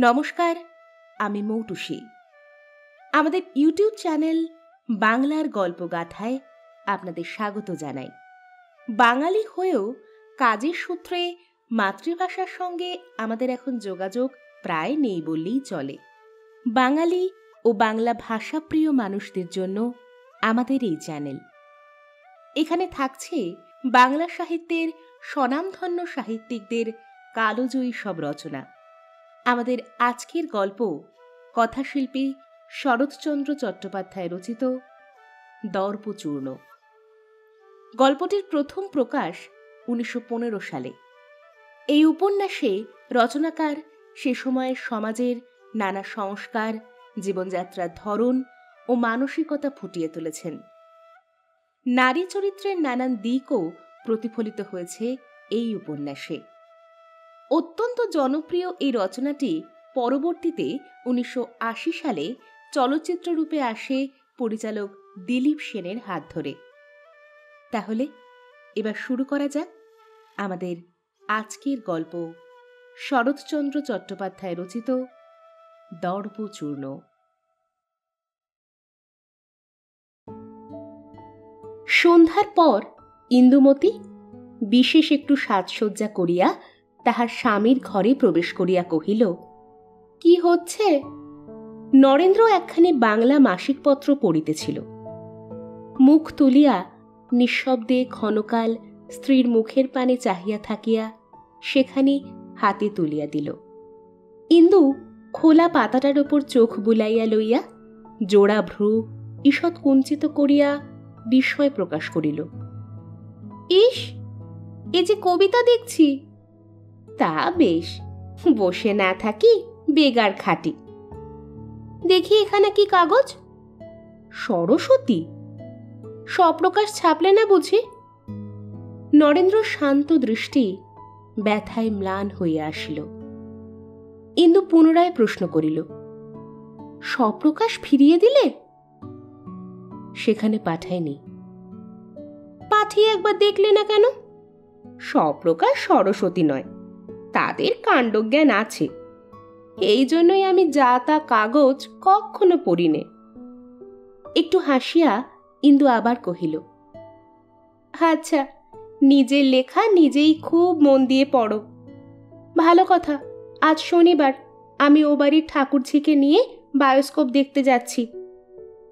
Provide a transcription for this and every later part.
নমস্কার, আমি মৌটুসী। আমাদের ইউটিউব চ্যানেল বাংলার গল্পগাথায় আপনাদের স্বাগত জানাই। বাঙালি হয়েও কাজের সূত্রে মাতৃভাষার সঙ্গে আমাদের এখন যোগাযোগ প্রায় নেই বললেই চলে। বাঙালি ও বাংলা ভাষাপ্রিয় মানুষদের জন্য আমাদের এই চ্যানেল। এখানে থাকছে বাংলা সাহিত্যের স্বনামধন্য সাহিত্যিকদের কালজয়ী সব রচনা। আমাদের আজকের গল্প কথাশিল্পী শরৎচন্দ্র চট্টোপাধ্যায় রচিত দর্পচূর্ণ। গল্পটির প্রথম প্রকাশ ১৯১৫ সালে। এই উপন্যাসে রচনাকার সে সময়ের সমাজের নানা সংস্কার, জীবনযাত্রার ধরন ও মানসিকতা ফুটিয়ে তুলেছেন। নারী চরিত্রের নানান দিকও প্রতিফলিত হয়েছে এই উপন্যাসে। অত্যন্ত জনপ্রিয় এই রচনাটি পরবর্তীতে ১৯৮০ সালে চলচ্চিত্ররূপে আসে পরিচালক দিলীপ সেনের হাত ধরে। তাহলে এবার শুরু করা যাক আমাদের আজকের গল্প, শরৎচন্দ্র চট্টোপাধ্যায় রচিত দর্পচূর্ণ। সন্ধ্যার পর ইন্দুমতী বিশেষ একটু সাজসজ্জা করিয়া তাহার স্বামীর ঘরে প্রবেশ করিয়া কহিল, কি হচ্ছে? নরেন্দ্র একখানি বাংলা মাসিকপত্র পড়িতেছিল। মুখ তুলিয়া নিঃশব্দে ক্ষণকাল স্ত্রীর মুখের পানে চাহিয়া থাকিয়া সেখানি হাতে তুলিয়া দিল। ইন্দু খোলা পাতাটার ওপর চোখ বুলাইয়া লইয়া জোড়া ভ্রু ঈষৎ কুঞ্চিত করিয়া বিস্ময় প্রকাশ করিল। ইস, এ যে কবিতা দেখছি! তা বেশ, বসে না থাকি বেগার খাটি। দেখি এখানে কি কাগজ? সরস্বতী? স্বপ্রকাশ ছাপলে না বুঝি? নরেন্দ্র শান্ত দৃষ্টি ব্যথায় ম্লান হইয়া আসিল। ইন্দু পুনরায় প্রশ্ন করিল, স্বপ্রকাশ ফিরিয়ে দিলে? সেখানে পাঠায়নি। পাঠিয়ে একবার দেখলে না কেন? স্বপ্রকাশ সরস্বতী নয়, তাদের কাণ্ডজ্ঞান আছে। এই জন্যই আমি যা তা কাগজ কখনো পড়িনে। একটু হাসিয়া ইন্দু আবার কহিল, আচ্ছা, নিজের লেখা নিজেই খুব মন দিয়ে পড়ো। ভালো কথা, আজ শনিবার আমি ও বাড়ির ঠাকুরঝিকে নিয়ে বায়োস্কোপ দেখতে যাচ্ছি।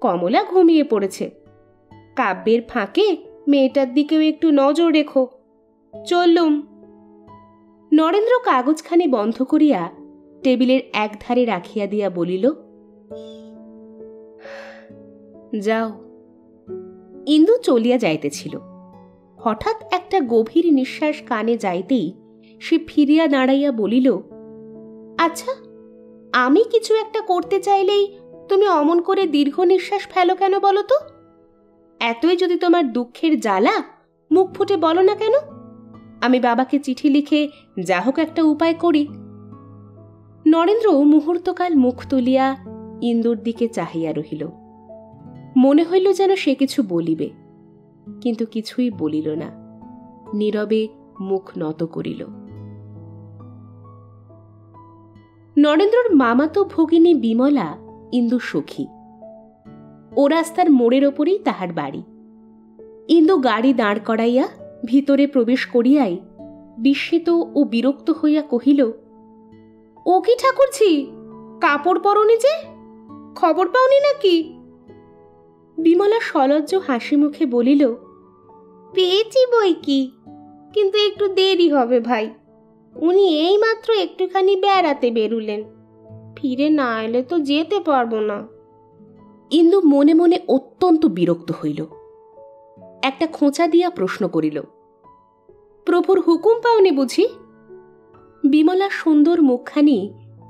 কমলা ঘুমিয়ে পড়েছে। কাব্যের ফাঁকে মেয়েটার দিকেও একটু নজর রেখো। চললুম। নরেন্দ্র কাগজখানি বন্ধ করিয়া টেবিলের একধারে রাখিয়া দিয়া বলিল, যাও। ইন্দু চলিয়া যাইতেছিল। হঠাৎ একটা গভীর নিঃশ্বাস কানে যাইতেই সে ফিরিয়া দাঁড়াইয়া বলিল, আচ্ছা, আমি কিছু একটা করতে চাইলেই তুমি অমন করে দীর্ঘ নিঃশ্বাস ফেলো কেন বলো তো? এতই যদি তোমার দুঃখের জ্বালা, মুখ ফুটে বলো না কেন? আমি বাবাকে চিঠি লিখে যা হোক একটা উপায় করি। নরেন্দ্র মুহূর্তকাল মুখ তুলিয়া ইন্দুর দিকে চাহিয়া রহিল। মনে হইল যেন সে কিছু বলিবে, কিন্তু কিছুই বলিল না। নীরবে মুখ নত করিল। নরেন্দ্রর মামাতো ভগিনী বিমলা ইন্দু সখী। ও রাস্তার মোড়ের ওপরেই তাহার বাড়ি। ইন্দু গাড়ি দাঁড় করাইয়া ভিতরে প্রবেশ করিয়াই বিস্মিত ও বিরক্ত হইয়া কহিল, ও কি ঠাকুরঝি, কাপড় পরনি যে? খবর পাওনি নাকি? বিমলা সলজ্জ হাসি মুখে বলিল, পেয়েছি বই কি, কিন্তু একটু দেরি হবে ভাই। উনি এইমাত্র একটুখানি বেড়াতে বেরুলেন, ফিরে না এলে তো যেতে পারবো না। ইন্দু মনে মনে অত্যন্ত বিরক্ত হইল। একটা খোঁচা দিয়া প্রশ্ন করিল, প্রভুর হুকুম পাওনি বুঝি? বিমলা সুন্দর মুখখানি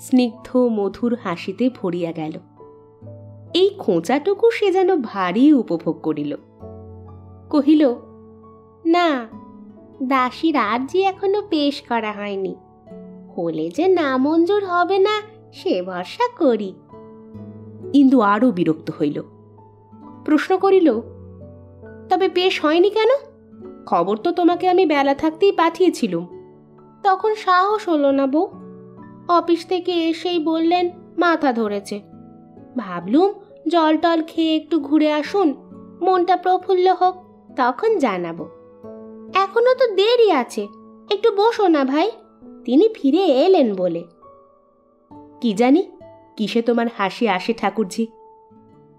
স্নিগ্ধ মধুর হাসিতে ভরিয়া গেল। এই খোঁচাটুকু সে যেন ভারী উপভোগ করিল। কহিল, না, দাসীর আর্জি এখনো পেশ করা হয়নি। হলে যে না মঞ্জুর হবে না সে ভরসা করি। ইন্দু আরও বিরক্ত হইল। প্রশ্ন করিল, তবে পেশ হয়নি কেন? খবর তো তোমাকে আমি বেলা থাকতেই পাঠিয়েছিলুম। তখন সাহস হলো না বউ। অফিস থেকে এসেই বললেন মাথা ধরেছে। ভাবলুম জল টল খেয়ে একটু ঘুরে আসুন, মনটা প্রফুল্ল হোক, তখন জানাবো। এখনো তো দেরি আছে, একটু বসো না ভাই, তিনি ফিরে এলেন বলে। কি জানি কিসে তোমার হাসি আসে ঠাকুরজি,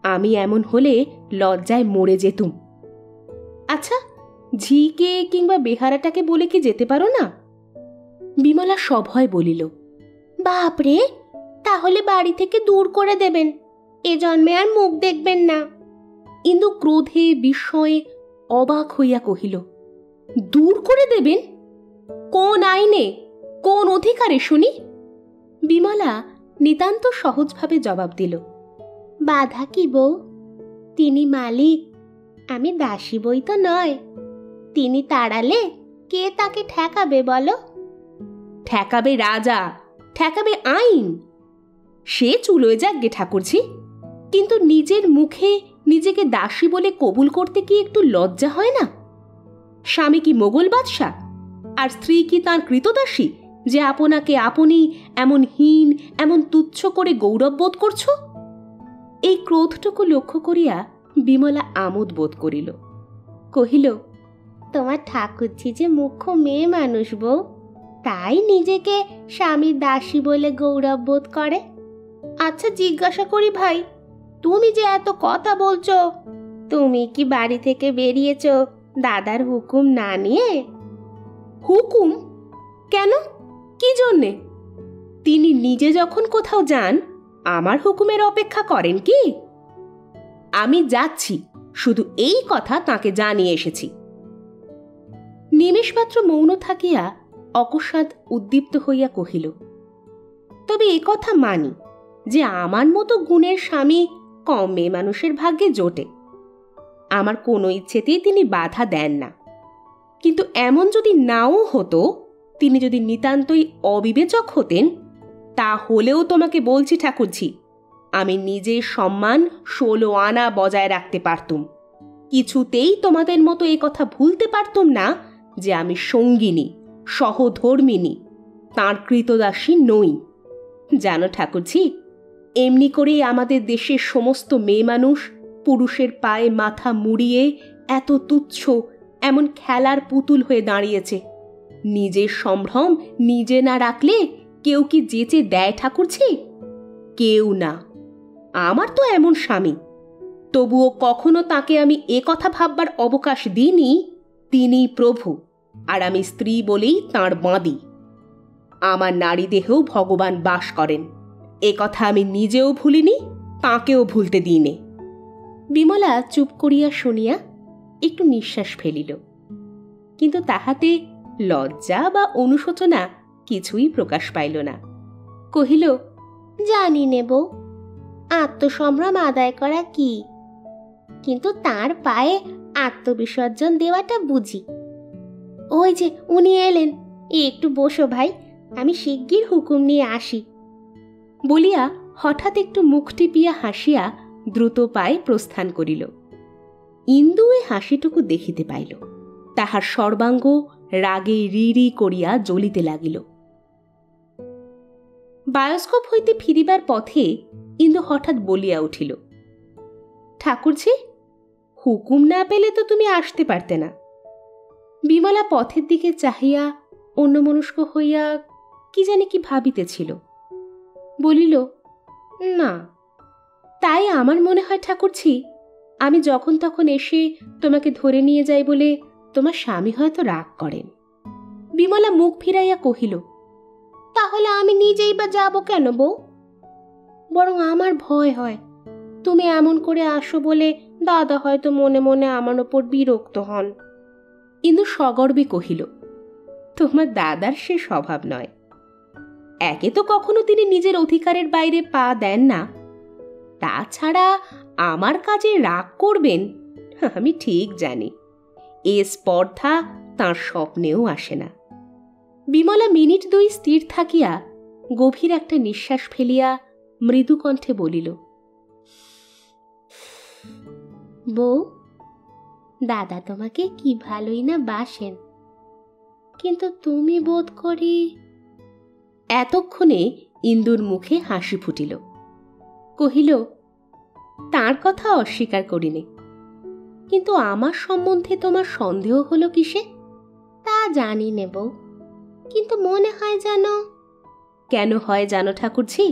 আমি এমন হলে লজ্জায় মরে যেতুম। আচ্ছা, ঝিকে কিংবা বেহারাটাকে বলে কি যেতে পারো না? বিমলা সভয় বলিল। বাপরে, তাহলে বাড়ি থেকে দূর করে দেবেন, এ জন্মে আর মুখ দেখবেন না। ইন্দু ক্রোধে বিস্ময়ে অবাক হইয়া কহিল, দূর করে দেবেন? কোন আইনে, কোন অধিকারে শুনি? বিমলা নিতান্ত সহজভাবে জবাব দিল, বাধা কি বউ, তিনি মালিক, আমি দাসী বই তো নয়। তিনি তাড়ালে কে তাকে ঠেকাবে বলো? ঠেকাবে রাজা, ঠেকাবে আইন। সে চুলোয় যাক গে ঠাকুরজি, কিন্তু নিজের মুখে নিজেকে দাসী বলে কবুল করতে কি একটু লজ্জা হয় না? স্বামী কি মোগল বাদশাহ, আর স্ত্রী কি তাঁর কৃতদাসী যে আপনাকে আপনি এমন হীন, এমন তুচ্ছ করে গৌরব বোধ করছ? এই ক্রোধটুকু লক্ষ্য করিয়া বিমলা আমোদ বোধ করিল। কহিল, তোমার ঠাকুরজি যে মুখ্য মেয়ে মানুষ বউ, তাই নিজেকে স্বামীর দাসী বলে গৌরব বোধ করে। আচ্ছা জিজ্ঞাসা করি ভাই, তুমি যে এত কথা বলছো, তুমি কি বাড়ি থেকে বেরিয়েছ দাদার হুকুম না নিয়ে? হুকুম কেন, কি জন্যে? তিনি নিজে যখন কোথাও যান আমার হুকুমের অপেক্ষা করেন কি? আমি যাচ্ছি, শুধু এই কথা তাকে জানিয়ে এসেছি। নিমেষমাত্র মৌন থাকিয়া অকস্মাৎ উদ্দীপ্ত হইয়া কহিল, তবে এ কথা মানি যে আমার মতো গুণের স্বামী কম মেয়ে মানুষের ভাগ্যে জোটে। আমার কোনো ইচ্ছেতেই তিনি বাধা দেন না, কিন্তু এমন যদি নাও হতো, তিনি যদি নিতান্তই অবিবেচক হতেন, তা হলেও তোমাকে বলছি ঠাকুরজি, আমি নিজের সম্মান 16 আনা বজায় রাখতে পারতুম। কিছুতেই তোমাদের মতো এ কথা ভুলতে পারতুম না যে আমি সঙ্গিনী, সহধর্মিনী, তাঁর কৃতদাসী নই। জানো ঠাকুরজি, এমনি করেই আমাদের দেশের সমস্ত মেয়ে মানুষ পুরুষের পায়ে মাথা মুড়িয়ে এত তুচ্ছ, এমন খেলার পুতুল হয়ে দাঁড়িয়েছে। নিজের সম্ভ্রম নিজে না রাখলে কেউ কি যেচে দেয় ঠাকুরজি? কেউ না। আমার তো এমন স্বামী, তবুও কখনো তাকে আমি এ কথা ভাববার অবকাশ দিইনি তিনিই প্রভু, আর আমি স্ত্রী বলেই তাঁর বাঁধি। আমার নারী দেহেও ভগবান বাস করেন, এ কথা আমি নিজেও ভুলিনি, তাঁকেও ভুলতে দিইনি। বিমলা চুপ করিয়া শুনিয়া একটু নিঃশ্বাস ফেলিল, কিন্তু তাহাতে লজ্জা বা অনুশোচনা কিছুই প্রকাশ পাইল না। কহিল, জানি নেব আত্মসম্ভ্রম আদায় করা কি, কিন্তু তার পায়ে আত্মবিসর্জন দেওয়াটা বুঝি। ওই যে উনি এলেন, একটু বসো ভাই, আমি শিগগির হুকুম নিয়ে আসি। বলিয়া হঠাৎ একটু মুখ টিপিয়া হাসিয়া দ্রুত পায়ে প্রস্থান করিল। ইন্দু এ হাসিটুকু দেখিতে পাইল, তাহার সর্বাঙ্গ রাগে রি করিয়া জ্বলিতে লাগিল। বায়োস্কোপ হইতে ফিরিবার পথে ইন্দু হঠাৎ বলিয়া উঠিল, ঠাকুরজি, হুকুম না পেলে তো তুমি আসতে পারতে না। বিমলা পথের দিকে চাহিয়া অন্যমনস্ক হইয়া কি জানি কি ভাবিতেছিল, বলিল, না, তাই আমার মনে হয় ঠাকুরজি, আমি যখন তখন এসে তোমাকে ধরে নিয়ে যাই বলে তোমার স্বামী হয়তো রাগ করেন। বিমলা মুখ ফিরাইয়া কহিল, তাহলে আমি নিজেই বা যাব কেন বউ? বরং আমার ভয় হয় তুমি এমন করে আসো বলে দাদা হয়তো মনে মনে আমার ওপর বিরক্ত হন। কিন্তু সগর্বে কহিল, তোমার দাদার সে স্বভাব নয়। একে তো কখনো তিনি নিজের অধিকারের বাইরে পা দেন না, তাছাড়া আমার কাজে রাগ করবেন আমি ঠিক জানি। এ স্পর্ধা তাঁর স্বপ্নেও আসে না। বিমলা মিনিট 2 স্থির থাকিয়া গভীর একটা নিঃশ্বাস ফেলিয়া মৃদু কণ্ঠে বলিল, বউ, দাদা তোমাকে কি ভালোই না বাসেন, কিন্তু তুমি বোধ করি। এতক্ষণে ইন্দুর মুখে হাসি ফুটিল। কহিল, তার কথা অস্বীকার করিনি, কিন্তু আমার সম্বন্ধে তোমার সন্দেহ হলো কিসে? তা জানি নে বউ, কিন্তু মনে হয় যেন। কেন হয় জানো ঠাকুরঝি?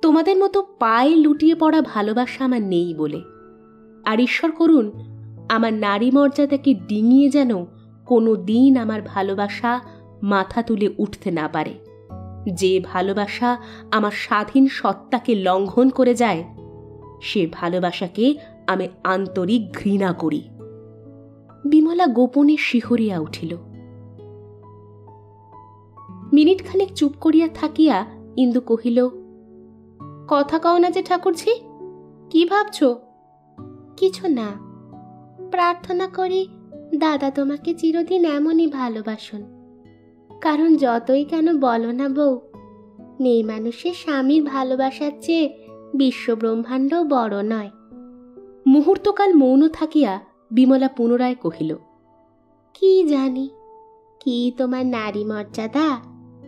তোমাদের মতো পায়ে লুটিয়ে পড়া ভালোবাসা আমার নেই বলে। আর ঈশ্বর করুন আমার নারী মর্যাদাকে ডিঙিয়ে যেন কোনো দিন আমার ভালোবাসা মাথা তুলে উঠতে না পারে। যে ভালোবাসা আমার স্বাধীন সত্তাকে লঙ্ঘন করে যায়, সে ভালোবাসাকে আমি আন্তরিক ঘৃণা করি। বিমলা গোপনে শিহরিয়া উঠিল। মিনিট খানেক চুপ করিয়া থাকিয়া ইন্দু কহিল, কথা কও না যে ঠাকুরঝি, কি ভাবছ? কিছু না, প্রার্থনা করি দাদা তোমাকে চিরদিন এমনই ভালোবাসুন। কারণ যতই কেন বলো না বউ, মেয়ে মানুষের স্বামীর ভালোবাসার চেয়ে বিশ্বব্রহ্মাণ্ড বড় নয়। মুহূর্তকাল মৌন থাকিয়া বিমলা পুনরায় কহিল, কি জানি কি তোমার নারী মর্যাদা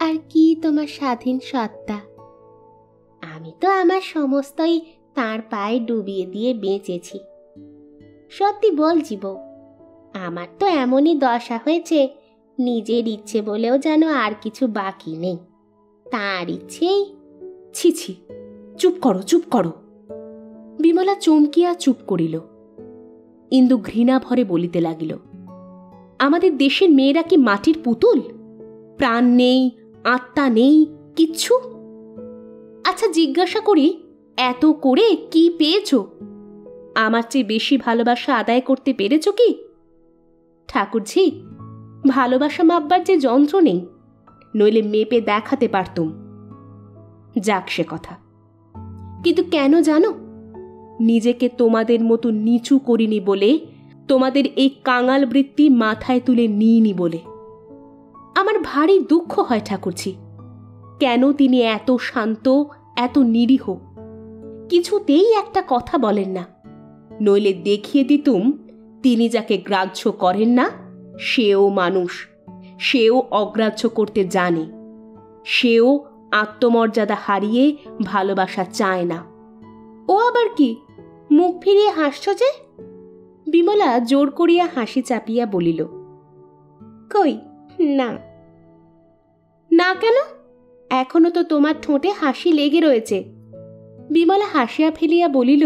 আর কি তোমার স্বাধীন সত্তা। আমি তো আমার সমস্তই তাঁর পায়ে ডুবিয়ে দিয়ে বেঁচেছি। সত্যি বলছি বউ, আমার তো এমনই দশা হয়েছে, নিজের ইচ্ছে বলেও যেন আর কিছু বাকি নেই। তার ইচ্ছেই। ছি ছি, চুপ করো চুপ করো। বিমলা চমকিয়া চুপ করিল। ইন্দু ঘৃণা ভরে বলিতে লাগিল, আমাদের দেশের মেয়েরা কি মাটির পুতুল? প্রাণ নেই, আত্মা নেই, কিচ্ছু? আচ্ছা জিজ্ঞাসা করি, এত করে কি পেয়েছ? আমার চেয়ে বেশি ভালোবাসা আদায় করতে পেরেছ কি? ঠাকুরঝি, ভালোবাসা মাপবার যে যন্ত্র নেই, নইলে মেপে দেখাতে পারতুম। যাক সে কথা। কিন্তু কেন জানো? নিজেকে তোমাদের মতো নিচু করিনি বলে, তোমাদের এই কাঙাল বৃত্তি মাথায় তুলে নিইনি বলে। আমার ভারী দুঃখ হয় ঠাকুরঝি, কেন তিনি এত শান্ত, এত নিরীহ, কিছুতেই একটা কথা বলেন না। নইলে দেখিয়ে দিতুম তিনি যাকে গ্রাহ্য করেন না সেও মানুষ, সেও অগ্রাহ্য করতে জানে, সেও আত্মমর্যাদা হারিয়ে ভালোবাসা চায় না। ও আবার কি, মুখ ফিরিয়ে হাসছ যে? বিমলা জোর করিয়া হাসি চাপিয়া বলিল, কই না। না কেন? এখনো তো তোমার ঠোঁটে হাসি লেগে রয়েছে। বিমলা হাসিয়া ফেলিয়া বলিল,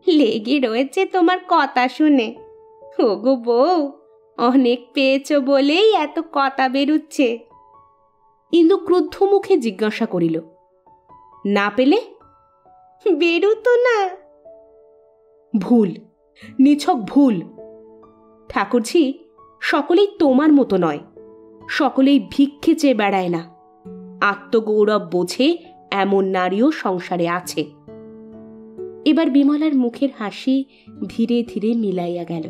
লেগে রয়েছে তোমার কথা শুনে। ওগো বউ, অনেক পেয়েছ বলেই এত কথা বেরুচ্ছে। ইন্দু ক্রুদ্ধ মুখে জিজ্ঞাসা করিল, না পেলে? বেরুতো না। ভুল, নিছক ভুল। ঠাকুরঝি, সকলেই তোমার মতো নয়, সকলেই ভিক্ষে চেয়ে বেড়ায় না। আত্মগৌরব বোঝে এমন নারীও সংসারে আছে। এবার বিমলার মুখের হাসি ধীরে ধীরে মিলাইয়া গেল।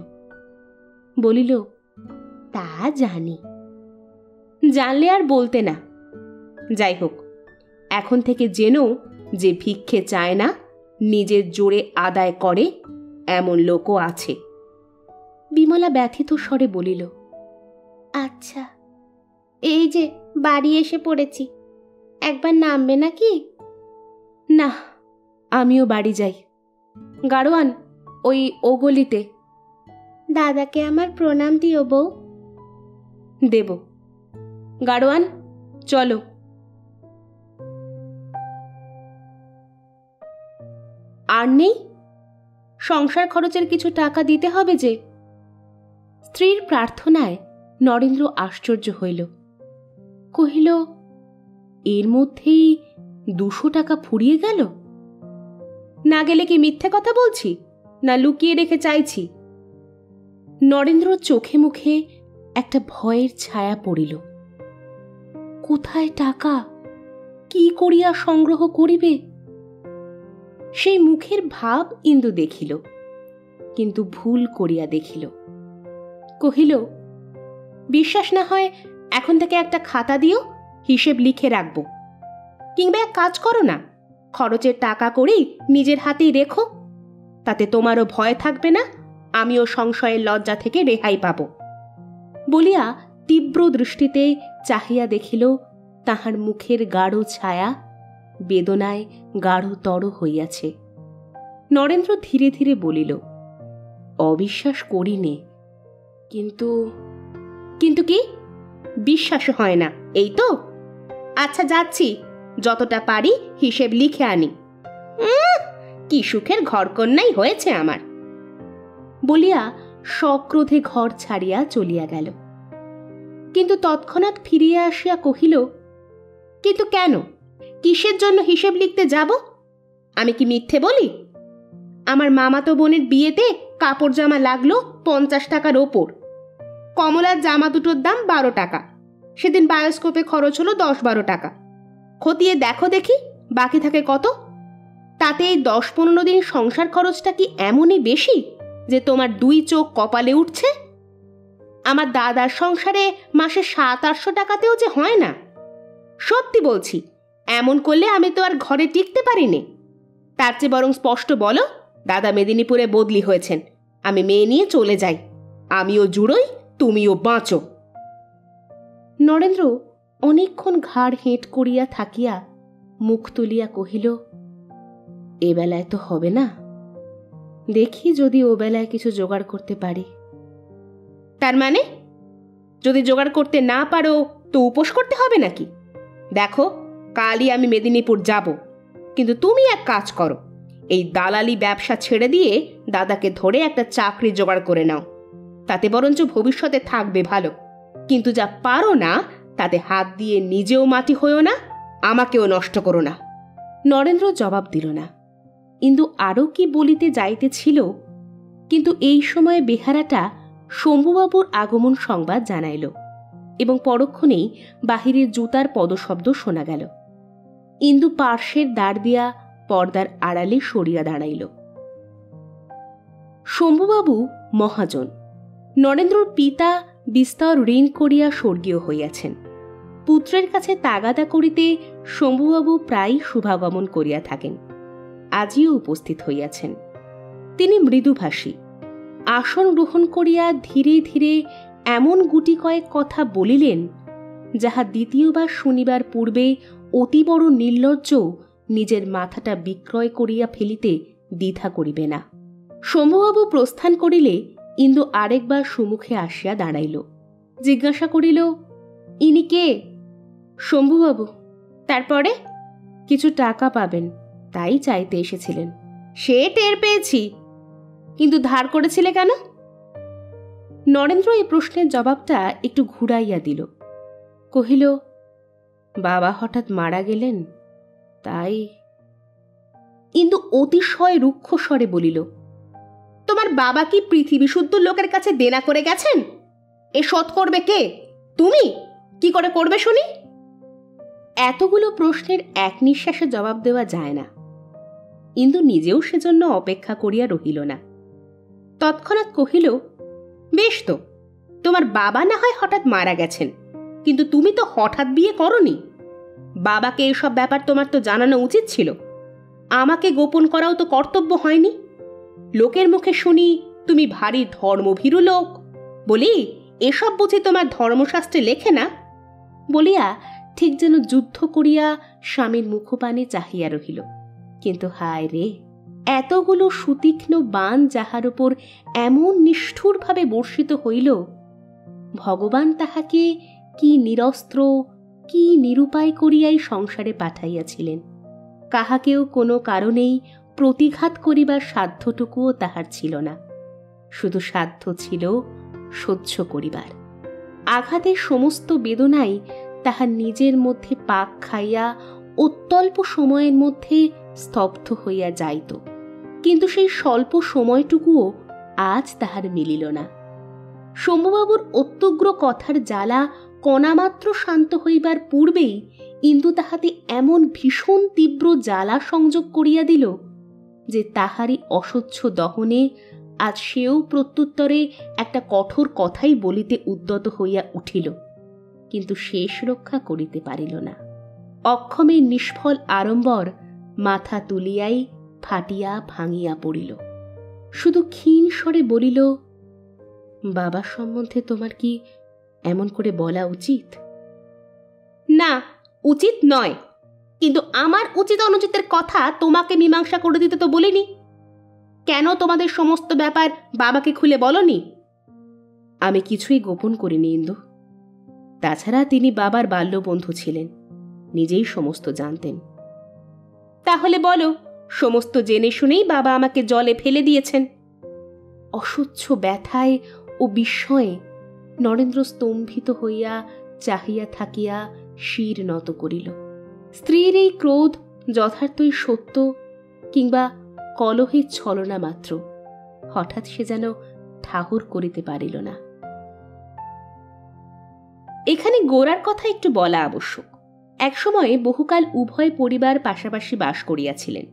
বলিল, তা জানি। জানলে আর বলতে না। যাই হোক, এখন থেকে জেনো যে ভিক্ষে চায় না, নিজের জোরে আদায় করে, এমন লোকও আছে। বিমলা ব্যথিত স্বরে বলিল, আচ্ছা, এই যে বাড়ি এসে পড়েছি, একবার নামবে নাকি? না, আমিও বাড়ি যাই। গাড়োয়ান, ওই ওগলিতে। দাদাকে আমার প্রণাম দিও বউ। দেব। গাড়োয়ান, চলো। আর নেই? সংসার খরচের কিছু টাকা দিতে হবে যে। স্ত্রীর প্রার্থনায় নরেন্দ্র আশ্চর্য হইল। কহিল, এর মধ্যেই 200 টাকা ফুরিয়ে গেল? না গেলে কি মিথ্যে কথা বলছি, না লুকিয়ে রেখে চাইছি? নরেন্দ্র চোখে মুখে একটা ভয়ের ছায়া পড়িল। কোথায় টাকা, কি করিয়া সংগ্রহ করিবে? সেই মুখের ভাব ইন্দু দেখিল, কিন্তু ভুল করিয়া দেখিল। কহিল, বিশ্বাস না হয় এখন থেকে একটা খাতা দিও, হিসেব লিখে রাখব। কিংবা এক কাজ করো না, খরচের টাকা করেই নিজের হাতেই রেখো, তাতে তোমারও ভয় থাকবে না, আমিও সংশয়ের লজ্জা থেকে রেহাই পাব। বলিয়া তীব্র দৃষ্টিতে চাহিয়া দেখিল তাহার মুখের গাঢ় ছায়া বেদনায় গাঢ়তর হইয়াছে। নরেন্দ্র ধীরে ধীরে বলিল, অবিশ্বাস করি নে, কিন্তু কিন্তু কি? বিশ্বাস হয় না, এই তো? আচ্ছা যাচ্ছি, যতটা পারি হিসেব লিখে আনি। কি সুখের ঘরকন্যাই হয়েছে আমার, বলিয়া সক্রোধে ঘর ছাড়িয়া চলিয়া গেল। কিন্তু তৎক্ষণাৎ ফিরিয়া আসিয়া কহিল, কিন্তু কেন, কিসের জন্য হিসেব লিখতে যাব? আমি কি মিথ্যে বলি? আমার মামাতো বোনের বিয়েতে কাপড় জামা লাগলো 50 টাকার ওপর। কমলার জামা দুটোর দাম 12 টাকা। সেদিন বায়োস্কোপে খরচ হলো 10-12 টাকা। খতিয়ে দেখো দেখি বাকি থাকে কত। তাতে এই 10-15 দিন সংসার খরচটা কি এমনই বেশি যে তোমার 2 চোখ কপালে উঠছে? আমার দাদার সংসারে মাসে 700-800 টাকাতেও যে হয় না। সত্যি বলছি, এমন করলে আমি তো আর ঘরে টিকতে পারি নে। তার চেয়ে বরং স্পষ্ট বলো, দাদা মেদিনীপুরে বদলি হয়েছেন, আমি মেয়ে নিয়ে চলে যাই। আমিও জুড়োই, তুমিও বাঁচো। নরেন্দ্র অনেকক্ষণ ঘাড় হেঁট করিয়া থাকিয়া মুখ তুলিয়া কহিল, এ বেলায় তো হবে না, দেখি যদি ও বেলায় কিছু জোগাড় করতে পারি। তার মানে যদি জোগাড় করতে না পারো তো উপোস করতে হবে নাকি? দেখো, কালই আমি মেদিনীপুর যাব, কিন্তু তুমি এক কাজ করো, এই দালালি ব্যবসা ছেড়ে দিয়ে দাদাকে ধরে একটা চাকরি জোগাড় করে নাও। তাতে বরঞ্চ ভবিষ্যতে থাকবে ভালো। কিন্তু যা পারো না তাতে হাত দিয়ে নিজেও মাটি হইও না, আমাকেও নষ্ট করো না। নরেন্দ্র জবাব দিল না। ইন্দু আরও কি বলিতে যাইতেছিল, কিন্তু এই সময়ে বেহারাটা শম্ভুবাবুর আগমন সংবাদ জানাইল এবং পরক্ষণেই বাহিরের জুতার পদশব্দ শোনা গেল। ইন্দু পার্শ্বের দ্বার দিয়া পর্দার আড়ালে সরিয়া দাঁড়াইল। শম্ভুবাবু মহাজন, নরেন্দ্রর পিতা বিস্তর ঋণ করিয়া স্বর্গীয় হইয়াছেন। পুত্রের কাছে তাগাদা করিতে শম্ভুবাবু প্রায়ই শুভাগমন করিয়া থাকেন। আজিও উপস্থিত হইয়াছেন। তিনি মৃদুভাষী। আসন গ্রহণ করিয়া ধীরে ধীরে এমন গুটি কয়েক কথা বলিলেন, যাহা দ্বিতীয়বার শুনিবার পূর্বে অতি বড় নির্লজ্জ নিজের মাথাটা বিক্রয় করিয়া ফেলিতে দ্বিধা করিবে না। শম্ভুবাবু প্রস্থান করিলে ইন্দু আরেকবার সুমুখে আসিয়া দাঁড়াইল। জিজ্ঞাসা করিল, ইনি কে? শম্ভুবাবু। তারপরে? কিছু টাকা পাবেন, তাই চাইতে এসেছিলেন। সে টের পেয়েছি, কিন্তু ধার করেছিলে কেন? নরেন্দ্র এই প্রশ্নের জবাবটা একটু ঘুরাইয়া দিল। কহিল, বাবা হঠাৎ মারা গেলেন, তাই। ইন্দু অতিশয় রুক্ষ স্বরে বলিল, তোমার বাবা কি পৃথিবী শুদ্ধ লোকের কাছে দেনা করে গেছেন? এ শোধ করবে কে? তুমি? কি করে করবে শুনি? এতগুলো প্রশ্নের এক নিঃশ্বাসে জবাব দেওয়া যায় না। ইন্দু নিজেও সেজন্য অপেক্ষা করিয়া রহিল না। তৎক্ষণাৎ কহিল, বেশ তো, তোমার বাবা না হয় হঠাৎ মারা গেছেন, কিন্তু তুমি তো হঠাৎ বিয়ে করনি। বাবাকে এসব ব্যাপার তোমার তো জানানো উচিত ছিল। আমাকে গোপন করাও তো কর্তব্য হয়নি। লোকের মুখে শুনি তুমি ভারী ধর্মভীরু লোক, বলি এসব বুঝি তোমার ধর্মশাস্ত্রে লেখে না? বলিয়া ঠিক যেন যুদ্ধ করিয়া স্বামীর মুখপানে চাহিয়া রহিল। কিন্তু হায় রে, এতগুলো সুতীক্ষ্ণ বাণ যাহার উপর এমন নিষ্ঠুরভাবে বর্ষিত হইল, ভগবান তাহাকে কি নিরস্ত্র, কি নিরুপায় করিয়াই সংসারে পাঠাইয়াছিলেন। কাহাকেও কোনো কারণেই প্রতিঘাত করিবার সাধ্যটুকুও তাহার ছিল না। শুধু সাধ্য ছিল সহ্য করিবার। আঘাতের সমস্ত বেদনাই তাহার নিজের মধ্যে পাক খাইয়া অত্যল্প সময়ের মধ্যে স্তব্ধ হইয়া যাইত। কিন্তু সেই স্বল্প সময়টুকুও আজ তাহার মিলিল না। শম্ভুবাবুর অত্যগ্র কথার জ্বালা কণামাত্র শান্ত হইবার পূর্বেই ইন্দু তাহাতে এমন ভীষণ তীব্র জ্বালা সংযোগ করিয়া দিল যে তাহারই অসহ্য দহনে আজ সেও প্রত্যুত্তরে একটা কঠোর কথাই বলিতে উদ্যত হইয়া উঠিল, কিন্তু শেষ রক্ষা করিতে পারিল না। অক্ষমের নিষ্ফল আড়ম্বর মাথা তুলিয়াই ফাটিয়া ভাঙিয়া পড়িল। শুধু ক্ষীণ স্বরে বলিল, বাবা সম্বন্ধে তোমার কি এমন করে বলা উচিত? না, উচিত নয়, কিন্তু আমার উচিত অনুচিতের কথা তোমাকে মীমাংসা করে দিতে তো বলিনি। কেন তোমাদের সমস্ত ব্যাপার বাবাকে খুলে বলনি? আমি কিছুই গোপন করিনি ইন্দু। তাছাড়া তিনি বাবার বাল্যবন্ধু ছিলেন, নিজেই সমস্ত জানতেন। তাহলে বলো, সমস্ত জেনে শুনেই বাবা আমাকে জলে ফেলে দিয়েছেন। অসহ্য ব্যথায় ও বিস্ময়ে নরেন্দ্র স্তম্ভিত হইয়া চাহিয়া থাকিয়া শির নত করিল। স্ত্রীর এই ক্রোধ যথার্থই সত্য কিংবা কলহের ছলনা মাত্র, হঠাৎ সে যেন ঠাহর করিতে পারিল না। এখানে গোরার কথা একটু বলা আবশ্যক। একসময়ে বহুকাল উভয় পরিবার পাশাপাশি বাস করিয়াছিলেন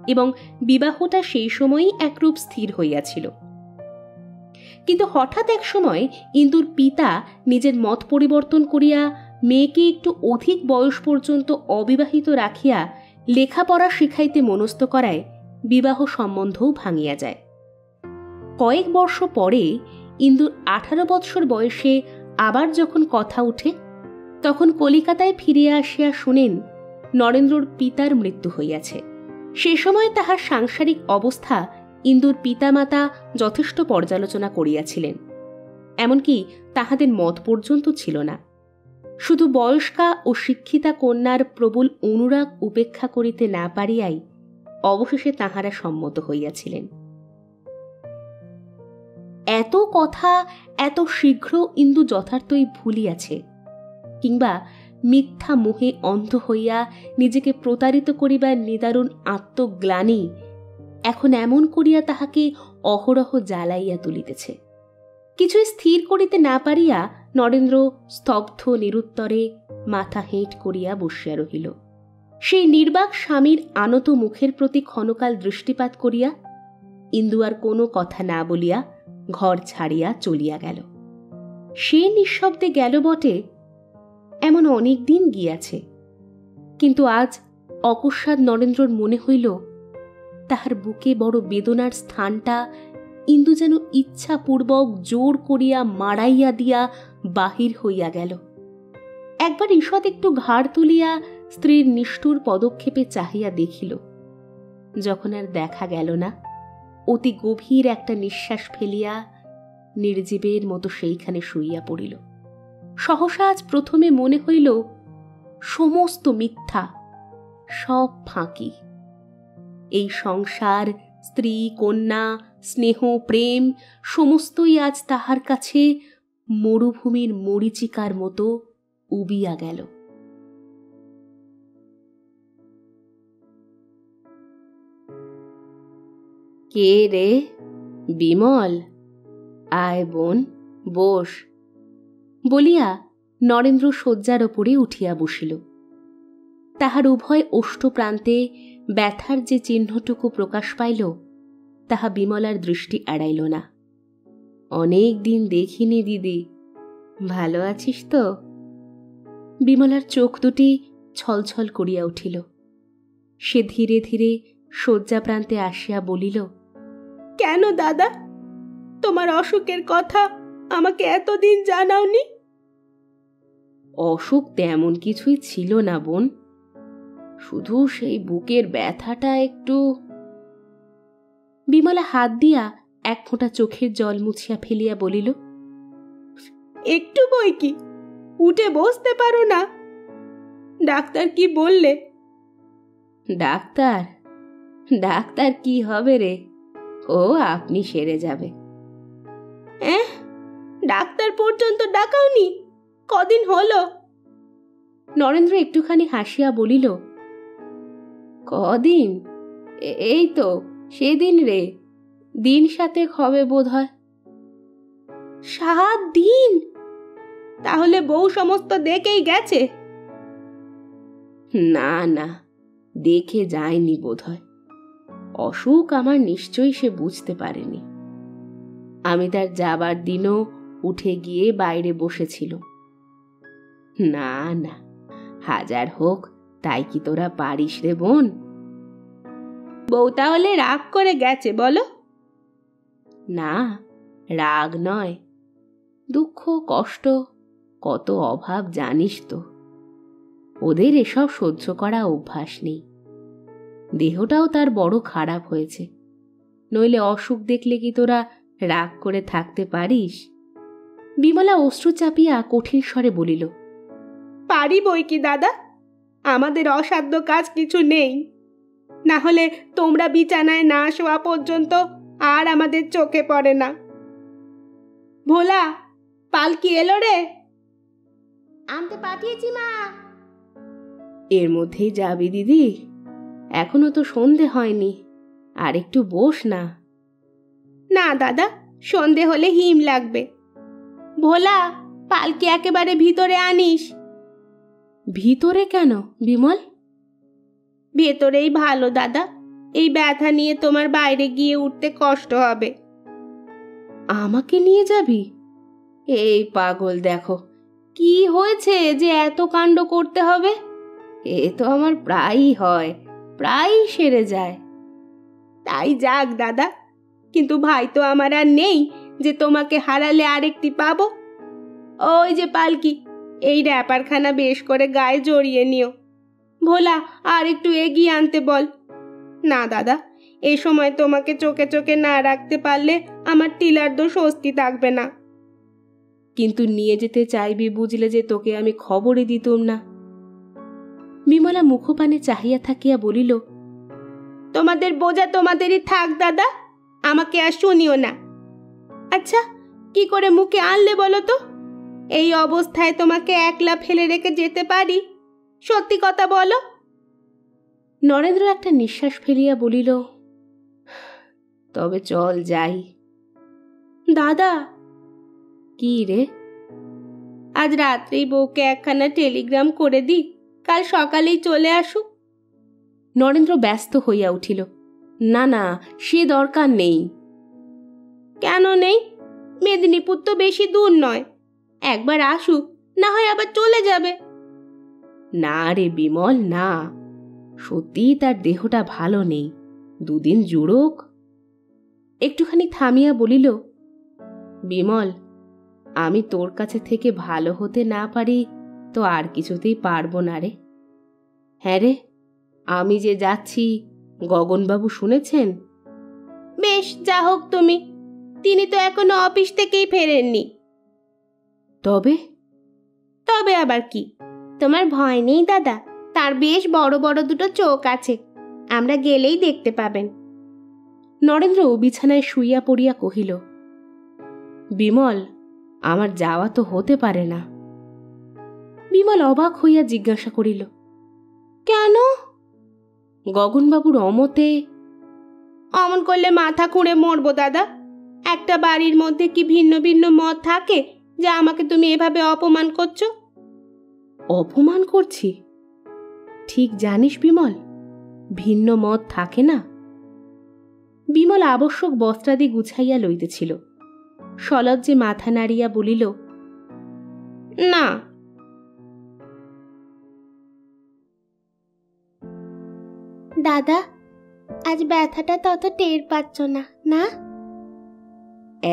এবং বিবাহটা সেই সময়ই একরূপ স্থির হইয়াছিল। কিন্তু হঠাৎ এক সময় ইন্দুর পিতা নিজের মত পরিবর্তন করিয়া মেয়েকে একটু অধিক বয়স পর্যন্ত অবিবাহিত রাখিয়া লেখাপড়া শিখাইতে মনস্থ করায় বিবাহ সম্বন্ধও ভাঙিয়া যায়। কয়েক বর্ষ পরে ইন্দুর 18 বৎসর বয়সে আবার যখন কথা উঠে, তখন কলিকাতায় ফিরিয়া আসিয়া শুনেন নরেন্দ্রর পিতার মৃত্যু হইয়াছে। সে সময় তাহার সাংসারিক অবস্থা ইন্দুর পিতামাতা যথেষ্ট পর্যালোচনা করিয়াছিলেন, এমনকি তাহাদের মত পর্যন্ত ছিল না। শুধু বয়স্কা ও শিক্ষিতা কন্যার প্রবল অনুরাগ উপেক্ষা করিতে না পারিয়াই অবশেষে তাহারা সম্মত হইয়াছিলেন। এত কথা এত শীঘ্র ইন্দু যথার্থই ভুলিয়াছে, কিংবা মিথ্যা মোহে অন্ধ হইয়া নিজেকে প্রতারিত করিবার নিদারুণ আত্মগ্লানি এখন এমন করিয়া তাহাকে অহরহ জ্বালাইয়া তুলিতেছে। কিছুই স্থির করিতে না পারিয়া নরেন্দ্র স্তব্ধ নিরুত্তরে মাথা হেঁট করিয়া বসিয়া রহিল। সেই নির্বাক স্বামীর আনত মুখের প্রতি ক্ষণকাল দৃষ্টিপাত করিয়া ইন্দু আর কোনো কথা না বলিয়া ঘর ছাড়িয়া চলিয়া গেল। সে নিঃশব্দে গেল বটে, এমন অনেক দিন গিয়াছে, কিন্তু আজ অকস্মাৎ নরেন্দ্রর মনে হইল তাহার বুকে বড় বেদনার স্থানটা ইন্দু যেন ইচ্ছাপূর্বক জোর করিয়া মাড়াইয়া দিয়া বাহির হইয়া গেল। একবার ঈষৎ একটু ঘাড় তুলিয়া স্ত্রীর নিষ্ঠুর পদক্ষেপে চাহিয়া দেখিল। যখন আর দেখা গেল না, অতি গভীর একটা নিঃশ্বাস ফেলিয়া নির্জীবের মতো সেইখানে শুইয়া পড়িল। সহসা আজ প্রথমে মনে হইল সমস্ত মিথ্যা, সব ফাঁকি। এই সংসার, স্ত্রী, কন্যা, স্নেহ, প্রেম সমস্তই আজ তাহার কাছে মরুভূমির মরীচিকার মতো উবিয়া গেল। কে রে? বিমল, আয় বোন, বস বলিয়া নরেন্দ্র শয্যার ওপরে উঠিয়া বসিল। তাহার উভয় ওষ্ঠ প্রান্তে ব্যথার যে চিহ্নটুকু প্রকাশ পাইল, তাহা বিমলার দৃষ্টি এড়াইল না। অনেক দিন দেখিনি দিদি, ভালো আছিস তো? বিমলার চোখ দুটি ছলছল করিয়া উঠিল। সে ধীরে ধীরে শয্যা প্রান্তে আসিয়া বলিল, কেন দাদা, তোমার অসুখের কথা আমাকে এতদিন জানাওনি? অসুখ তেমন কিছুই ছিল না বোন, শুধু সেই বুকের ব্যথাটা একটু। বিমলা হাত দিয়া এক ফোঁটা চোখের জল মুছিয়া ফেলিয়া বলিল, একটু বই কি, উঠে বসতে পারো না? ডাক্তার কি বললে? ডাক্তার ডাক্তার কি হবে রে, ও আপনি সেরে যাবে। ডাক্তার পর্যন্ত ডাকাওনি? কদিন হলো? নরেন্দ্র একটুখানি হাসিয়া বলিল, কদিন? এই তো সেদিন রে, দিন 7 হবে বোধ হয়। 7 দিন? তাহলে বউ সমস্ত দেখেই গেছে? না না, দেখে যায়নি বোধ হয়। অসুখ আমার নিশ্চয়ই সে বুঝতে পারেনি। আমি তার যাবার দিনও উঠে গিয়ে বাইরে বসেছিল। না না, হাজার হোক তাই কি তোরা পারিস রে বোন? বউ তাহলে রাগ করে গেছে বলো? না, রাগ নয়, দুঃখ কষ্ট, কত অভাব জানিস তো। ওদের এসব সহ্য করা অভ্যাস নেই। দেহটাও তার বড় খারাপ হয়েছে, নইলে অসুখ দেখলে কি তোরা রাগ করে থাকতে পারিস? বিমলা অশ্রু চাপিয়া কঠিন স্বরে বলিল, পারি বই কি দাদা, আমাদের অসাধ্য কাজ কিছু নেই। না হলে তোমরা বিছানায় না শোয়া পর্যন্ত আর আমাদের চোখে পড়ে না। ভোলা, পালকি এলো রে? আনতে পাঠিয়েছি মা। এর মধ্যেই যাবি দিদি? এখনো তো সন্ধে হয়নি, আর একটু বস না। না দাদা, সন্ধে হলে হিম লাগবে। ভোলা, পালকি একেবারে ভিতরে আনিস। ভিতরে কেন বিমল? ভেতরেই ভালো দাদা, এই ব্যথা নিয়ে তোমার বাইরে গিয়ে উঠতে কষ্ট হবে। আমাকে নিয়ে যাবি? এই পাগল, দেখো কি হয়েছে যে এত কাণ্ড করতে হবে? এ তো আমার প্রায়ই হয়, প্রায়ই সেরে যায়। তাই যাক দাদা, কিন্তু ভাই তো আমার আর নেই যে তোমাকে হারালে আরেকটি পাবো। ওই যে পালকি, এই র্যাপারখানা বেশ করে গায়ে জড়িয়ে নিও। ভোলা, আর একটু এগিয়ে আনতে বল। না দাদা, এই সময় তোমাকে চোখে চোখে না রাখতে পারলে আমার টিলার দোষ স্বস্তি থাকবে না। কিন্তু নিয়ে যেতে চাইবি বুঝলে যে তোকে আমি খবরই দিতুম না। বিমলা মুখপানে চাহিয়া থাকিয়া বলিল, তোমাদের বোঝা তোমাদেরই থাক দাদা, আমাকে আর শুনিও না। আচ্ছা, কি করে মুখে আনলে বলো তো? এই অবস্থায় তোমাকে একলা ফেলে রেখে যেতে পারি? সত্যি কথা বলো। নরেন্দ্র একটা নিঃশ্বাস ফেলিয়া বলিল, তবে চল যাই। দাদা। কি রে? আজ রাত্রেই বউকে একখানা টেলিগ্রাম করে দি, কাল সকালেই চলে আসুক। নরেন্দ্র ব্যস্ত হইয়া উঠিল, না না, সে দরকার নেই। কেন নেই? মেদিনীপুর তো বেশি দূর নয়, একবার আসুক, না হয় আবার চলে যাবে। না রে বিমল, না, সত্যিই তার দেহটা ভালো নেই, দুদিন জুড়োক। একটুখানি থামিয়া বলিল, বিমল, আমি তোর কাছে থেকে ভালো হতে না পারি তো আর কিছুতেই পারবো না রে। হ্যাঁ রে, আমি যে যাচ্ছি গগনবাবু শুনেছেন? বেশ, যা হোক তুমি, তিনি তো এখনো অফিস থেকেই ফেরেননি। তবে? তবে আবার কি? তোমার ভয় নেই দাদা, তার বেশ বড় বড় দুটো চোখ আছে, আমরা গেলেই দেখতে পাবেন। নরেন্দ্র বিছানায় শুইয়া পড়িয়া কহিল, বিমল, আমার যাওয়া তো হতে পারে না। বিমল অবাক হইয়া জিজ্ঞাসা করিল, কেন? গগনবাবুর অমতে? অমন করলে মাথা খুঁড়ে মরবো দাদা। একটা বাড়ির মধ্যে কি ভিন্ন ভিন্ন মত থাকে যে আমাকে তুমি এভাবে অপমান করছো? অপমান করছি? ঠিক জানিস বিমল, ভিন্ন মত থাকে না। বিমল আবশ্যক বস্ত্রাদি গুছাইয়া লইতেছিল, সলজ্জে মাথা নাড়িয়া বলিল, না। দাদা, আজ ব্যথাটা তত টের পাচ্ছ না, না?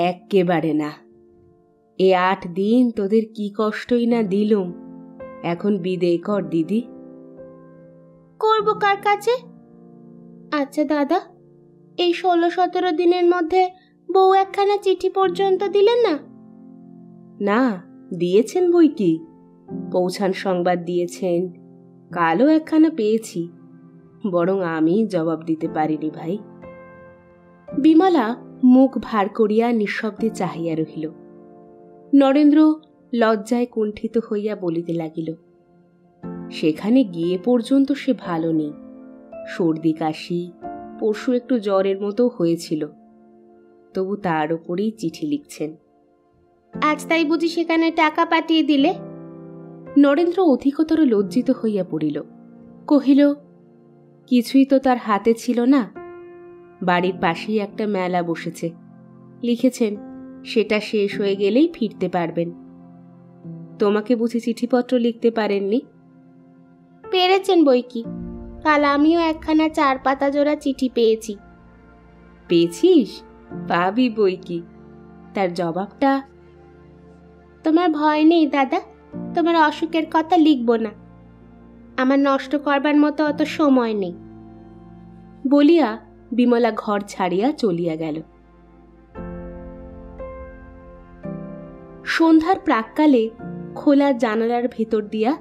একেবারে না। এ 8 দিন তোদের কি কষ্টই না দিলুম, এখন বিদেয় কর দিদি। করব কার কাছে? আচ্ছা দাদা, এই 16-17 দিনের মধ্যে বউ একখানা চিঠি পর্যন্ত দিলেন না? না, দিয়েছেন বই কি, পৌঁছান সংবাদ দিয়েছেন, কালও একখানা পেয়েছি, বরং আমি জবাব দিতে পারিনি ভাই। বিমলা মুখ ভার করিয়া নিঃশব্দে চাহিয়া রহিল। নরেন্দ্র লজ্জায় কুণ্ঠিত হইয়া বলিতে লাগিল, সেখানে গিয়ে পর্যন্ত সে ভালো নেই, সর্দি কাশি, পরশু একটু জ্বরের মতো হয়েছিল, তবু তার উপরেই চিঠি লিখছেন। আজ তাই বুঝি সেখানে টাকা পাঠিয়ে দিলে? নরেন্দ্র অধিকতর লজ্জিত হইয়া পড়িল, কহিল, কিছুই তো তার হাতে ছিল না। বাড়ির পাশেই একটা মেলা বসেছে, লিখেছেন সেটা শেষ হয়ে গেলেই ফিরতে পারবেন। তোমাকে বুঝি চিঠিপত্র লিখতে পারেননি? পেরেছেন বই কি, কাল আমিও একখানা 4 পাতা জোড়া চিঠি পেয়েছি। পেয়েছিস? পাবি বই কি। তার জবাবটা? তোমার ভয় নেই দাদা, তোমার অসুখের কথা লিখব না। আমার নষ্ট করবার মতো অত সময় নেই। বলিয়া বিমলা ঘর ছাড়িয়া চলিয়া গেল। সন্ধ্যার প্রাক্কালে খোলা জানালার ভেতর দিয়া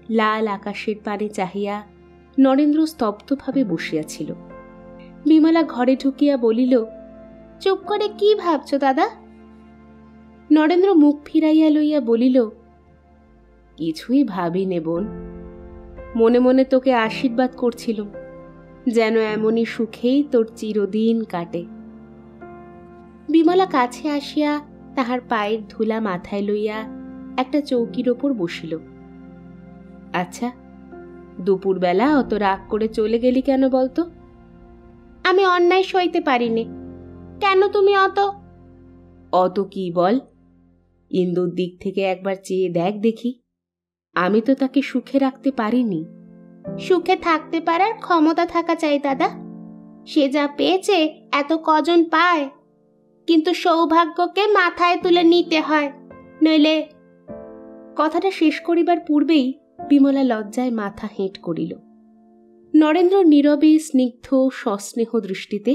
লাল আকাশের পানে চাহিয়া নরেন্দ্র স্তব্ধভাবে বসিয়াছিল। বিমলা ঘরে ঢুকিয়া বলিল, চুপ করে কি ভাবছ দাদা? নরেন্দ্র মুখ ফিরাইয়া লইয়া বলিল, কিছুই ভাবিনে বোন, মনে মনে তোকে আশীর্বাদ করছিলুম যেন এমনই সুখেই তোর চিরদিন কাটে। বিমলা কাছে আসিয়া তাহার পায়ের ধুলা মাথায় লইয়া একটা চৌকির ওপর বসিল। আচ্ছা, দুপুরবেলা অত রাগ করে চলে গেলি কেন বলতো? আমি অন্যায় সইতে পারিনি। কেন তুমি অত কি বল? ইন্দুর দিক থেকে একবার চেয়ে দেখ দেখি। আমি তো তাকে সুখে রাখতে পারিনি। সুখে থাকতে পারার ক্ষমতা থাকা চাই দাদা। সে যা পেয়েছে এত কজন পায়, কিন্তু সৌভাগ্যকে মাথায় তুলে নিতে হয়, নইলে। কথাটা শেষ করিবার পূর্বেই বিমলা লজ্জায় মাথা হেঁট করিল। নরেন্দ্র নীরবে স্নিগ্ধ সস্নেহ দৃষ্টিতে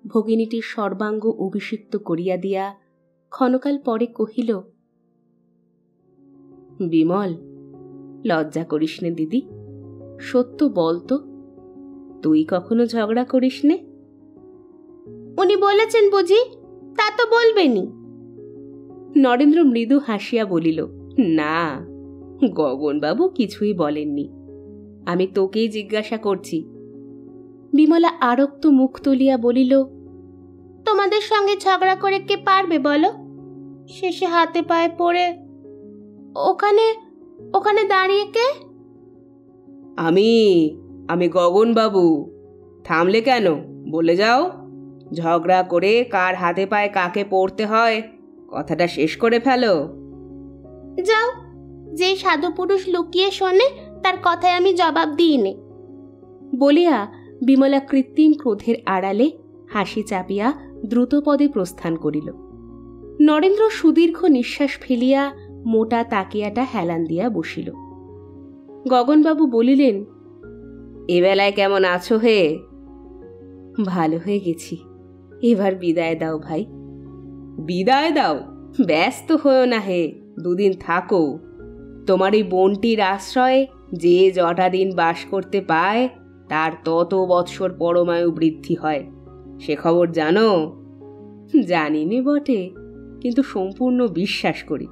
ভগিনীটির সর্বাঙ্গ অভিষিক্ত করিয়া দিয়া ক্ষণকাল পরে কহিল, বিমল, লজ্জা করিস নে দিদি, সত্য বলতো, তুই কখনো ঝগড়া করিস নে? উনি বলেছেন বুঝি, তা তো বলবেনি। নরেন্দ্র মৃদু হাসিয়া বলিল, না, গগনবাবু কিছুই বলেননি, আমি তোকেই জিজ্ঞাসা করছি। বিমলা আরক্ত মুখ তুলিয়া বলিল, তোমাদের সঙ্গে ঝগড়া করে কে পারবে বলো? শেষে হাতে পায়ে পড়ে ওখানে ওখানে দাঁড়িয়ে কে? আমি গগনবাবু। থামলে কেন? বলে যাও। ঝগড়া করে কার হাতে পায়ে কাকে পড়তে হয় কথাটা শেষ করে ফেলো। যাও, যে সাধু পুরুষ লুকিয়ে শোনে তার কথায় আমি জবাব দিইনি। বলিয়া বিমলা কৃত্রিম ক্রোধের আড়ালে হাসি চাপিয়া দ্রুতপদে প্রস্থান করিল। নরেন্দ্র সুদীর্ঘ নিঃশ্বাস ফেলিয়া মোটা তাকিয়াটা হেলান দিয়া বসিল। গগনবাবু বলিলেন, এবেলায় কেমন আছো হে? ভালো হয়ে গেছি, এবার বিদায় দাও ভাই। বিদায় দাও? ব্যস্ত হয়েও না হে, দুদিন থাকো। তোমার এই বোনটির আশ্রয়ে যে যটা দিন বাস করতে পায় তার তত বৎসর পরমায়ু বৃদ্ধি হয়, সে খবর জানো? জানিনি বটে, কিন্তু সম্পূর্ণ বিশ্বাস করি।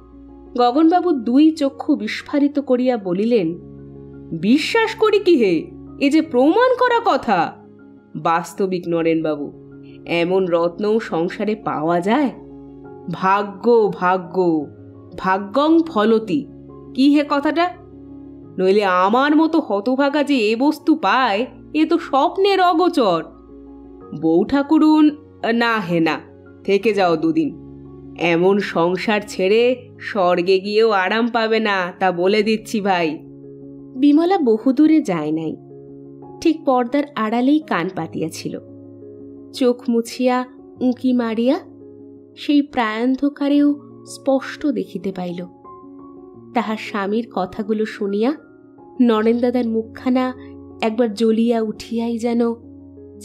গগনবাবু দুই চক্ষু বিস্ফারিত করিয়া বলিলেন, বিশ্বাস করি কি হে? এ যে প্রমাণ করা কথা। বাস্তবিক নরেনবাবু, এমন রত্নও সংসারে পাওয়া যায়? ভাগ্য ভাগ্য ভাগ্যং ফলতি, কি হে কথাটা? নইলে আমার মতো হতভাগা যে এ বস্তু পায়, এ তো স্বপ্নের অগোচর। বউ ঠাকুরুন, না হে না, থেকে যাও দুদিন। এমন সংসার ছেড়ে স্বর্গে গিয়েও আরাম পাবে না, তা বলে দিচ্ছি ভাই। বিমলা বহুদূরে যায় নাই, ঠিক পর্দার আড়ালেই কান পাতিয়াছিল। চোখ মুছিয়া উঁকি মারিয়া সেই প্রায়ন্ধকারেও স্পষ্ট দেখিতে পাইল। তাহার স্বামীর কথাগুলো শুনিয়া নরেনদাদার মুখখানা একবার জ্বলিয়া উঠিয়াই যেন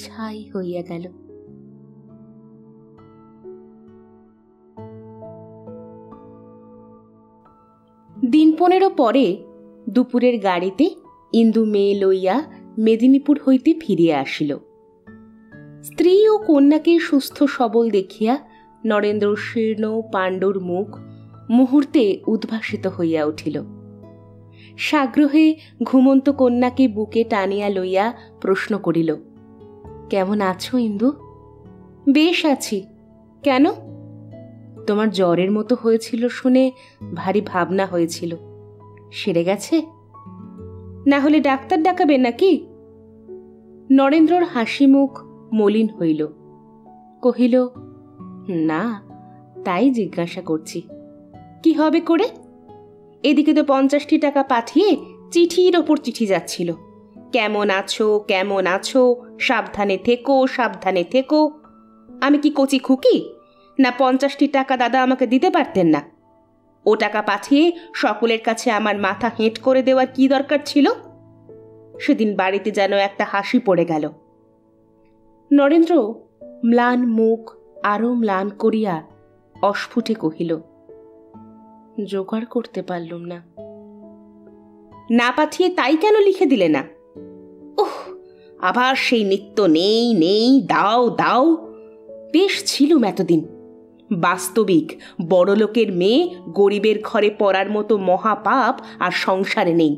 ছাই হইয়া গেল। দিন 15 পরে দুপুরের গাড়িতে ইন্দু মেয়ে লইয়া মেদিনীপুর হইতে ফিরিয়া আসিল। স্ত্রী ও কন্যাকে সুস্থ সবল দেখিয়া নরেন্দ্র শীর্ণ পাণ্ডুর মুখ মুহূর্তে উদ্ভাসিত হইয়া উঠিল। সাগ্রহে ঘুমন্ত কন্যাকে বুকে টানিয়া লইয়া প্রশ্ন করিল, কেমন আছো ইন্দু? বেশ আছি। কেন? তোমার জ্বরের মতো হয়েছিল শুনে ভারী ভাবনা হয়েছিল, সেরে গেছে? না হলে ডাক্তার ডাকাবে নাকি? নরেন্দ্রর হাসি মুখ মলিন হইল। কহিল, না, তাই জিজ্ঞাসা করছি। কি হবে করে? এদিকে তো 50টি টাকা পাঠিয়ে চিঠির ওপর চিঠি যাচ্ছিল, কেমন আছো কেমন আছো, সাবধানে থেকো সাবধানে থেকো। আমি কি কচি খুকি, না 50টি টাকা দাদা আমাকে দিতে পারতেন না? ও টাকা পাঠিয়ে সকলের কাছে আমার মাথা হেঁট করে দেওয়ার কি দরকার ছিল? সেদিন বাড়িতে যেন একটা হাসি পড়ে গেল। নরেন্দ্র ম্লান মুখ আরো ম্লান করিয়া অস্ফুটে কহিল, জোগাড় করতে পারলুম না। না পাঠিয়ে তাই কেন লিখে দিলে না? ওহ, আবার সেই নিত্য নেই নেই, দাও দাও। বেশ ছিলুম এতদিন। বাস্তবিক বড়লোকের মেয়ে গরিবের ঘরে পড়ার মতো মহাপাপ আর সংসারে নেই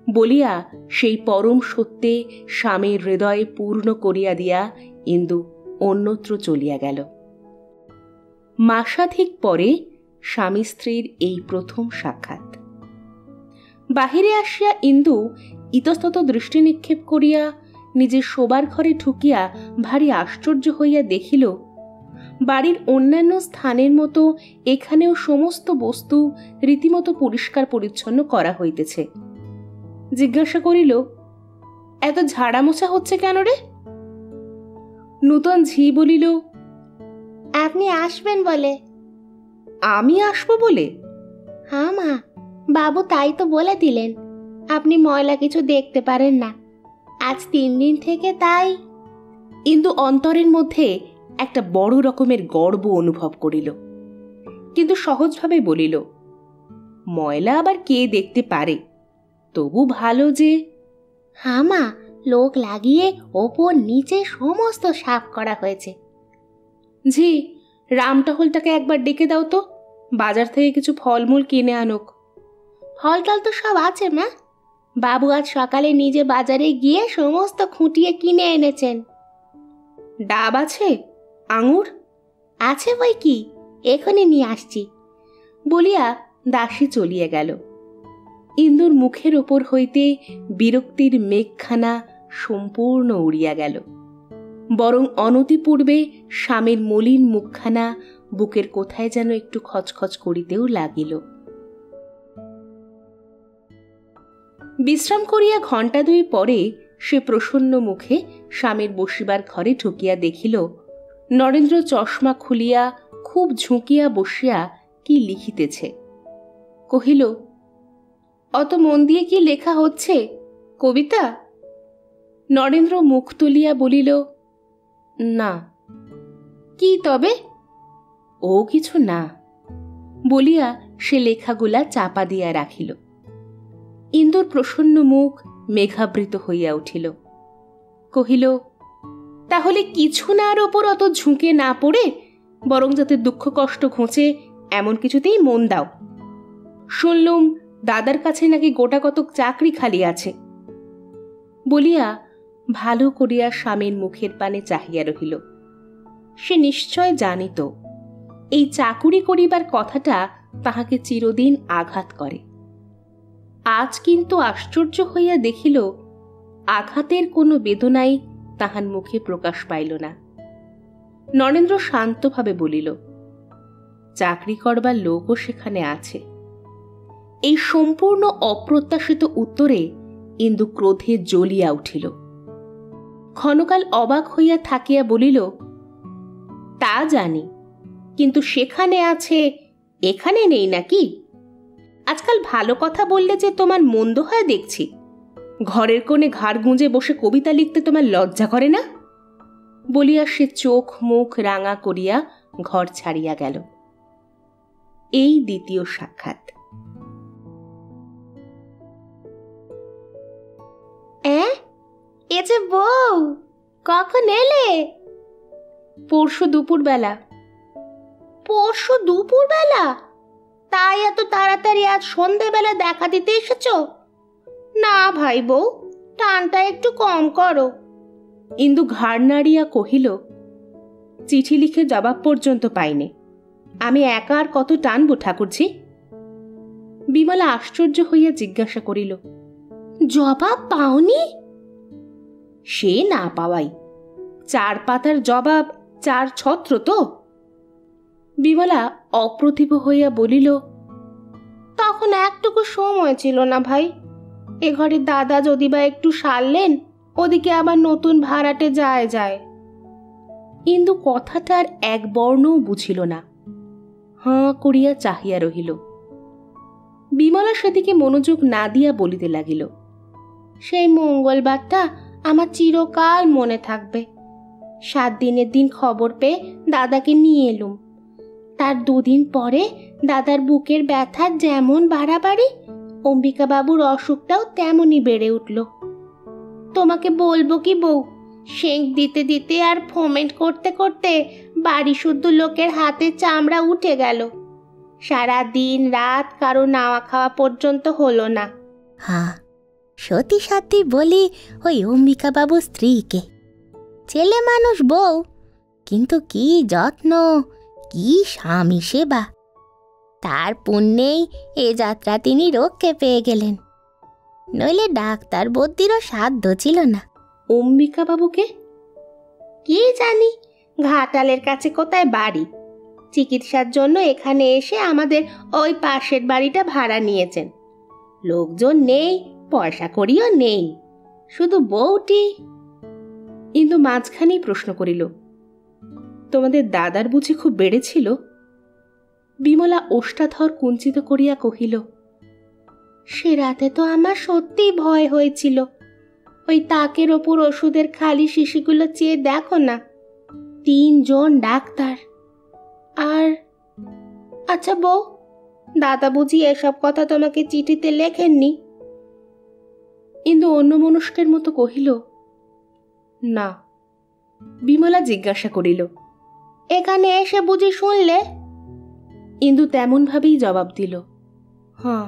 বলিয়া সেই পরম সত্যে স্বামীর হৃদয়ে পূর্ণ করিয়া দিয়া ইন্দু অন্যত্র চলিয়া গেল। মাসাধিক পরে স্বামী স্ত্রীর এই প্রথম সাক্ষাৎ। বাহিরে আসিয়া ইন্দু ইতস্তত দৃষ্টি নিক্ষেপ করিয়া নিজের শোবার ঘরে ঢুকিয়া ভারী আশ্চর্য হইয়া দেখিল, বাড়ির অন্যান্য স্থানের মতো এখানেও সমস্ত বস্তু রীতিমতো পরিষ্কার পরিচ্ছন্ন করা হইতেছে। জিজ্ঞাসা করিল, এত ঝাড়া মোছা হচ্ছে কেন রে? নূতন ঝি বলিল, আপনি আসবেন বলে। আমি আসবো বলে? হ্যাঁ মা, বাবু তাই তো বলে দিলেন। আপনি ময়লা কিছু দেখতে পারেন না আজ 3 দিন থেকে, তাই। ইন্দু অন্তরের মধ্যে একটা বড় রকমের গর্ব অনুভব করিল, কিন্তু সহজভাবে বলিল, ময়লা আবার কে দেখতে পারে, তবু ভালো যে। হ্যাঁ মা, লোক লাগিয়ে ওপর নিচে সমস্ত সাফ করা হয়েছে। ঝি, রামটহলটাকে একবার ডেকে দাও তো, বাজার থেকে কিছু ফলমূল কিনে আনুক। ফল টল তো সব আছে মা, বাবু আজ সকালে নিজে বাজারে গিয়ে সমস্ত খুঁটিয়ে কিনে এনেছেন। ডাব আছে? আঙুর আছে বই কি, এখনই নিয়ে আসছি বলিয়া দাসী চলিয়া গেল। ইন্দুর মুখের ওপর হইতে বিরক্তির মেঘখানা সম্পূর্ণ উড়িয়া গেল, বরং অনতিপূর্বে স্বামীর মলিন মুখখানা বুকের কোথায় যেন একটু খচখচ করিতেও লাগিল। বিশ্রাম করিয়া 2 ঘণ্টা পরে সে প্রসন্ন মুখে স্বামীর বসিবার ঘরে ঢুকিয়া দেখিল, নরেন্দ্র চশমা খুলিয়া খুব ঝুঁকিয়া বসিয়া কি লিখিতেছে। কহিল, অত মন দিয়ে কি লেখা হচ্ছে? কবিতা? নরেন্দ্র মুখ তুলিয়া বলিল, না। কি তবে? ও কিছু না বলিয়া সে লেখাগুলা চাপা দিয়া রাখিল। ইন্দুর প্রসন্ন মুখ মেঘাবৃত হইয়া উঠিল। কহিল, তাহলে কিছু নার ওপর অত ঝুঁকে না পড়ে বরং যাতে দুঃখ কষ্ট ঘোঁচে এমন কিছুতেই মন দাও। শুনলুম দাদার কাছে নাকি গোটা কতক চাকরি খালি আছে বলিয়া ভালো করিয়া স্বামীর মুখের পানে চাহিয়া রহিল। সে নিশ্চয় জানিত এই চাকুরি করিবার কথাটা তাহাকে চিরদিন আঘাত করে। আজ কিন্তু আশ্চর্য হইয়া দেখিল, আঘাতের কোনো বেদনাই তাহার মুখে প্রকাশ পাইল না। নরেন্দ্র শান্তভাবে বলিল, চাকরি করবার লোকও সেখানে আছে। এই সম্পূর্ণ অপ্রত্যাশিত উত্তরে ইন্দু ক্রোধে জ্বলিয়া উঠিল। ক্ষণকাল অবাক হইয়া থাকিয়া বলিল, তা জানি, কিন্তু সেখানে আছে এখানে নেই নাকি? আজকাল ভালো কথা বললে যে তোমার মন্দ হয় দেখছি। ঘরের কোণে ঘাড় গুঁজে বসে কবিতা লিখতে তোমার লজ্জা করে না? বলিয়া সে চোখ মুখ রাঙা করিয়া ঘর ছাড়িয়া গেল। এই দ্বিতীয় সাক্ষাৎ। এ যে বউ, কখন এলে? পরশু দুপুরবেলা। পরশু দুপুরবেলা? তাই এত তাড়াতাড়ি আজ সন্ধেবেলা দেখা দিতে এসেছো? না ভাই বউ, টানটা একটু কম করো। ইন্দু ঘাড় নাড়িয়া কহিল, চিঠি লিখে জবাব পর্যন্ত পাইনি, আমি একা আর কত টানবো ঠাকুরজি? বিমলা আশ্চর্য হইয়া জিজ্ঞাসা করিল, জবাব পাওনি? সে না পাওয়াই, 4 পাতার জবাব 4 ছত্র তো। বিমলা অপ্রতিভ হইয়া বলিল, তখন একটুকু সময় ছিল না ভাই। এ ঘরে দাদা যদি বা একটু সারলেন, ওদিকে আবার নতুন ভাড়াটে যায়। ইন্দু কথাটার এক বর্ণও বুঝিল না, হাঁ করিয়া চাহিয়া রহিল। বিমলা সেদিকে মনোযোগ না দিয়া বলিতে লাগিল, সেই মঙ্গলবারটা আমার চিরকাল মনে থাকবে। 7 দিনের দিন খবর পেয়ে দাদাকে নিয়ে এলুম। তার 2 দিন পরে দাদার বুকের ব্যথার যেমন বাড়াবাড়ি, অম্বিকাবাবুর অসুখটাও তেমনই বেড়ে উঠল। তোমাকে বলবো কি বউ, সেঁক দিতে দিতে আর ফোমেন্ট করতে করতে বাড়ি শুদ্ধ লোকের হাতে চামড়া উঠে গেল। সারা দিন রাত কারো নাওয়া খাওয়া পর্যন্ত হলো না। হ্যাঁ, সতী সাথী বলি ওই অম্বিকাবাবু স্ত্রীকে। ছেলে মানুষ বউ, কিন্তু কি যত্ন, কি স্বামী সেবা। তার পুণ্যেই এ যাত্রা তিনি রক্ষে পেয়ে গেলেন, নইলে ডাক্তার বদ্যিরও সাধ্য ছিল না। অম্বিকাবাবুকে? কি জানি, ঘাটালের কাছে কোথায় বাড়ি। চিকিৎসার জন্য এখানে এসে আমাদের ওই পাশের বাড়িটা ভাড়া নিয়েছেন। লোকজন নেই, পয়সা কড়িও নেই, শুধু বউটি। ইন্দু মাঝখানেই প্রশ্ন করিল, তোমাদের দাদার বুঝি খুব বেড়েছিল? বিমলা ওষ্ঠাধর কুঞ্চিত করিয়া কহিল, সে রাতে তো আমার সত্যিই ভয় হয়েছিল। ওই তাকের ওপর ওষুধের খালি শিশিগুলো চেয়ে দেখো না, 3 জন ডাক্তার। আর আচ্ছা বউ, দাদা বুঝি এসব কথা তোমাকে চিঠিতে লেখেননি? ইন্দু অন্যমনস্কের মতো কহিল, না। বিমলা জিজ্ঞাসা করিল, এখানে এসে বুঝি শুনলে? ইন্দু তেমন ভাবেই জবাব দিল, হ্যাঁ।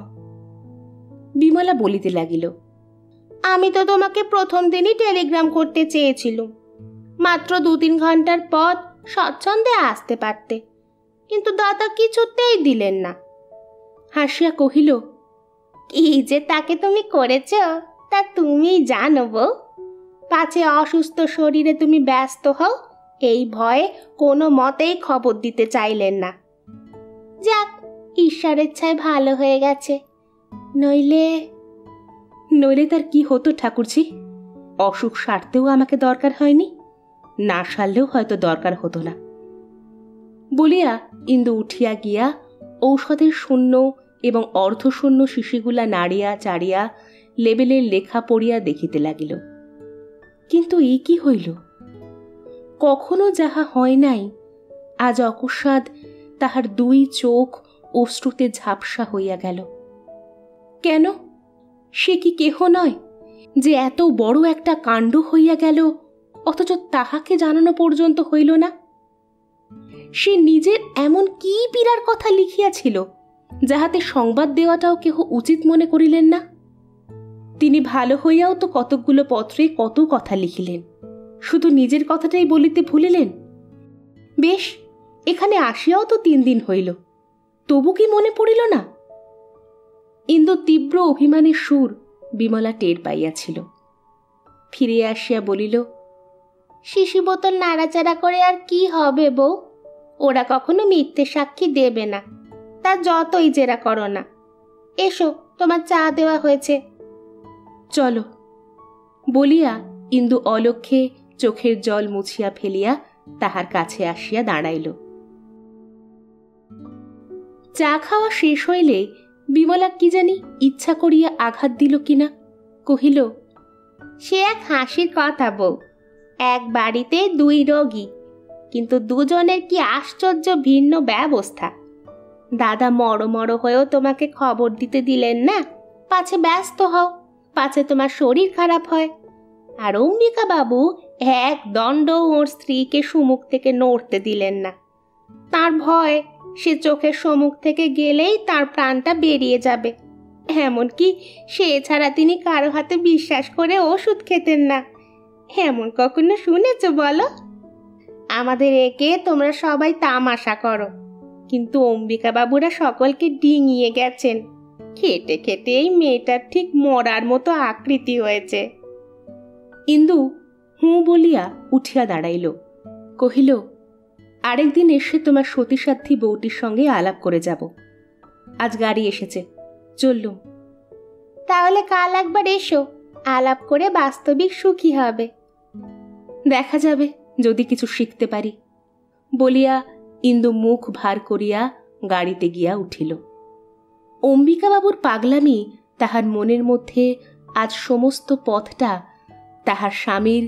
বিমলা বলিতে লাগিল, আমি তো তোমাকে প্রথম দিনই টেলিগ্রাম করতে চেয়েছিলুম। মাত্র 2-3 ঘন্টার পথ, স্বচ্ছন্দে আসতে পারতে, কিন্তু দাদা কিছুতেই দিলেন না। হাসিয়া কহিল, কি যে তাকে তুমি করেছ তা তুমি জানো বউ। পাছে অসুস্থ শরীরে তুমি ব্যস্ত হও, এই ভয়ে কোনো মতেই খবর দিতে চাইলেন না। যাক, ঈশ্বরের ছায় ভালো হয়ে গেছে, নইলে তার কি হতো ঠাকুরজি? অসুখ সারতেও আমাকে দরকার হয়নি, না সারলেও হয়তো দরকার হতো না। বলিয়া ইন্দু উঠিয়া গিয়া ঔষধের শূন্য এবং অর্ধশূন্য শিশিগুলা নাড়িয়া চাড়িয়া লেবেলের লেখা পড়িয়া দেখিতে লাগিল। কিন্তু এই কি হইল? কখনো যাহা হয় নাই, আজ অকস্মাৎ তাহার 2 চোখ অশ্রুতে ঝাপসা হইয়া গেল। কেন? সে কি কেহ নয় যে এত বড় একটা কাণ্ড হইয়া গেল, অথচ তাহাকে জানানো পর্যন্ত হইল না? সে নিজের এমন কি পীড়ার কথা লিখিয়াছিল, যাহাতে সংবাদ দেওয়াটাও কেহ উচিত মনে করিলেন না? তিনি ভালো হইয়াও তো কতকগুলো পত্রে কত কথা লিখিলেন, শুধু নিজের কথাটাই বলিতে ভুলিলেন। বেশ, এখানে আসিয়াও তো 3 দিন হইল, তবু কি মনে পড়িল না? ইন্দু তীব্র অভিমানের সুর বিমলা টের পাইয়াছিল। ফিরিয়া আসিয়া বলিল, শিশি বোতল নাড়াচাড়া করে আর কি হবে বউ? ওরা কখনো মিথ্যে সাক্ষী দেবে না, তা যতই জেরা করো না। এসো, তোমার চা দেওয়া হয়েছে। চলো। বলিয়া ইন্দু অলক্ষে চোখের জল মুছিয়া ফেলিয়া তাহার কাছে আসিয়া দাঁড়াইল। চা খাওয়া শেষ হইলে বিমলা কি জানি ইচ্ছা করিয়া আঘাত দিল কিনা, কহিল, সে এক হাসির কথা বউ। এক বাড়িতে 2 রোগী, কিন্তু দুজনের কি আশ্চর্য ভিন্ন ব্যবস্থা। দাদা মরো হয়েও তোমাকে খবর দিতে দিলেন না, পাছে ব্যস্ত হও, পাছে তোমার শরীর খারাপ হয়। আর অম্বিকা বাবু এক দণ্ড ওর স্ত্রীকে সুমুখ থেকে নড়তে দিলেন না। তার ভয় সে চোখের সম্মুখ থেকে গেলেই তার প্রাণটা বেরিয়ে যাবে। এমনকি সে ছাড়া তিনি কারো হাতে বিশ্বাস করে ওষুধ খেতেন না। এমন কখনো শুনেছ বলো? আমাদের একে তোমরা সবাই তামাশা করো, কিন্তু অম্বিকা বাবুরা সকলকে ডিঙিয়ে গেছেন। খেটে খেটে এই মেয়েটার ঠিক মরার মতো আকৃতি হয়েছে। ইন্দু হুঁ বলিয়া উঠিয়া দাঁড়াইল, কহিল, আরেকদিন এসে তোমার সতীসাধ্যী বউটির সঙ্গে আলাপ করে যাব। আজ গাড়ি এসেছে, চললুম। তাহলে কাল একবার এসো, আলাপ করে বাস্তবিক সুখী হবে। দেখা যাবে যদি কিছু শিখতে পারি, বলিয়া ইন্দু মুখ ভার করিয়া গাড়িতে গিয়া উঠিল। অম্বিকাবাবুর পাগলামি তাহার মনের মধ্যে আজ সমস্ত পথটা তাহার স্বামীর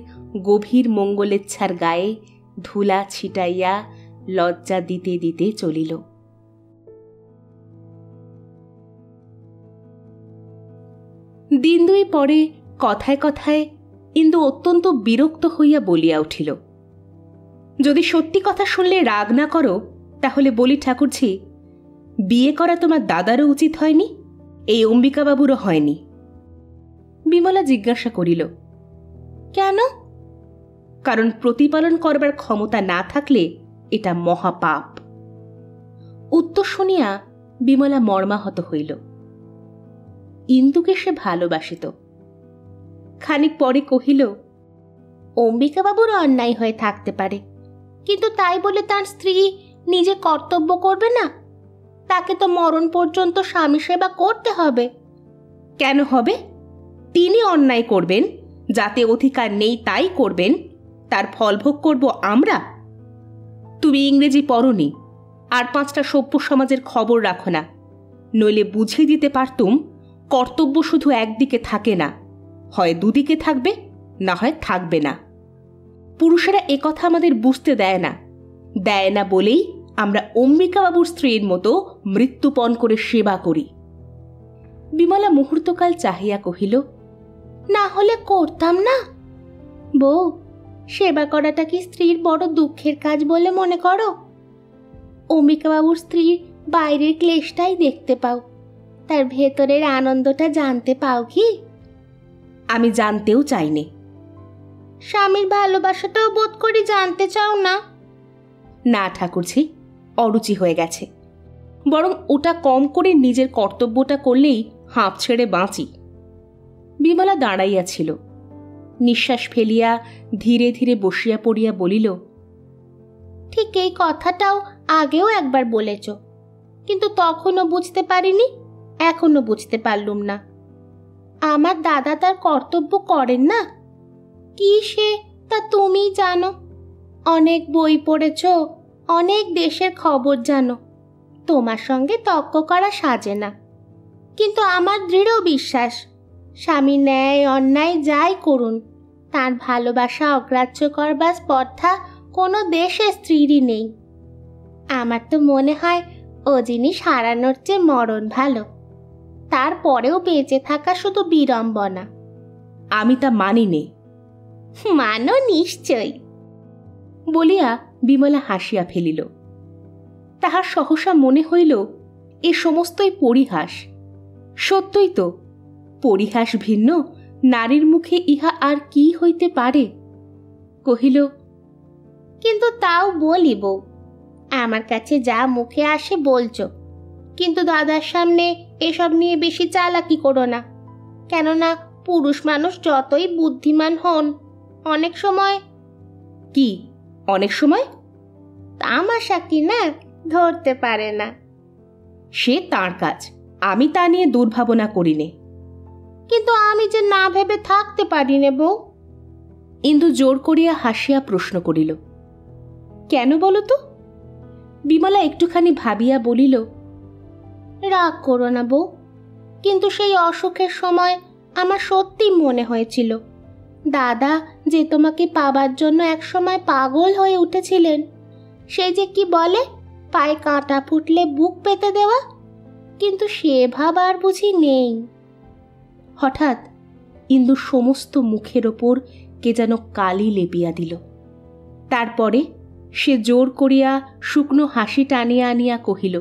গভীর মঙ্গলেচ্ছার গায়ে ধুলা ছিটাইয়া লজ্জা দিতে দিতে চলিল। দিন দুই পরে কথায় কথায় ইন্দু অত্যন্ত বিরক্ত হইয়া বলিয়া উঠিল, যদি সত্যি কথা শুনলে রাগ না করো তাহলে বলি ঠাকুরঝি, বিয়ে করা তোমার দাদারও উচিত হয়নি, এই অম্বিকাবাবুরও হয়নি। বিমলা জিজ্ঞাসা করিল, কেন? কারণ প্রতিপালন করবার ক্ষমতা না থাকলে এটা মহাপাপ। উত্তর শুনিয়া বিমলা মর্মাহত হইল। ইন্দুকে সে ভালোবাসিত। খানিক পরে কহিল, অম্বিকাবাবুর অন্যায় হয়ে থাকতে পারে, কিন্তু তাই বলে তার স্ত্রী নিজে কর্তব্য করবে না? তাকে তো মরণ পর্যন্ত স্বামী সেবা করতে হবে। কেন হবে? তিনি অন্যায় করবেন, যাতে অধিকার নেই তাই করবেন, তার ফল ভোগ করব আমরা? তুমি ইংরেজি পড়নি, আর 5টা সভ্য সমাজের খবর রাখো না, নইলে বুঝিয়ে দিতে পারতুম কর্তব্য শুধু একদিকে থাকে না, হয় দুদিকে থাকবে, না হয় থাকবে না। পুরুষেরা একথা আমাদের বুঝতে দেয় না বলেই আমরা অম্বিকাবাবুর স্ত্রীর মতো মৃত্যুপণ করে সেবা করি। বিমলা মুহূর্তকাল চাহিয়া কহিল, না হলে করতাম না। বউ, সেবা করাটা কি স্ত্রীর বড় দুঃখের কাজ বলে মনে করো? অম্বিকাবাবুর স্ত্রীর বাইরের ক্লেশটাই দেখতে পাও, তার ভেতরের আনন্দটা জানতে পাও কি? আমি জানতেও চাইনি। স্বামীর ভালোবাসাটাও বোধ করি জানতে চাও না? না ঠাকুরঝি, অরুচি হয়ে গেছে। বরং ওটা কম করে নিজের কর্তব্যটা করলেই হাঁপ ছেড়ে বাঁচি। বিমলা দাঁড়াইয়াছিল, নিঃশ্বাস ফেলিয়া ধীরে ধীরে বসিয়া পড়িয়া বলিল, ঠিক এই কথাটাও আগেও একবার বলেছ, কিন্তু তখনও বুঝতে পারিনি, এখনো বুঝতে পারলুম না। আমার দাদা তার কর্তব্য করেন না? কি সে তা তুমি জানো, অনেক বই পড়েছ, অনেক দেশের খবর জানো, তোমার সঙ্গে তর্ক করা সাজে না। কিন্তু আমার দৃঢ় বিশ্বাস, স্বামী ন্যায় অন্যায় যাই করুন, তার ভালোবাসা অগ্রাহ্য করবার স্পর্ধা কোনো দেশের স্ত্রীরই নেই। আমার তো মনে হয় ও জিনিস হারানোর চেয়ে মরণ ভালো, তারপরেও বেঁচে থাকা শুধু বিড়ম্বনা। আমি তা মানি নে। মানো নিশ্চয়, বলিয়া বিমলা হাসিয়া ফেলিল। তাহার সহসা মনে হইল এ সমস্তই পরিহাস। সত্যই তো, পরিহাস ভিন্ন, নারীর মুখে ইহা আর কি হইতে পারে? কহিল, কিন্তু তাও বলিব, আমার কাছে যা মুখে আসে বলছ, কিন্তু দাদার সামনে এসব নিয়ে বেশি চালাকি করো না। কেননা পুরুষ মানুষ যতই বুদ্ধিমান হন, অনেক সময়। কি অনেক সময়? তামাশা কি না ধরতে পারে না। সে তার কাজ, আমি তা নিয়ে দুর্ভাবনা করি নে। কিন্তু আমি যে না ভেবে থাকতে পারি নে বউ। ইন্দু জোর করিয়া হাসিয়া প্রশ্ন করিল, কেন বলো তো? বিমলা একটুখানি ভাবিয়া বলিল, রাগ করো না বউ, কিন্তু সেই অসুখের সময় আমার সত্যি মনে হয়েছিল দাদা যে তোমাকে পাবার জন্য একসময় পাগল হয়ে উঠেছিলেন, সে যে কি বলে, পায়ে কাঁটা ফুটলে বুক পেতে দেওয়া, কিন্তু সে ভাব আর বুঝি নেই। হঠাৎ ইন্দুর সমস্ত মুখের ওপর কে যেন কালি লেপিয়া দিল। তারপরে সে জোর করিয়া শুকনো হাসি টানিয়া আনিয়া কহিল,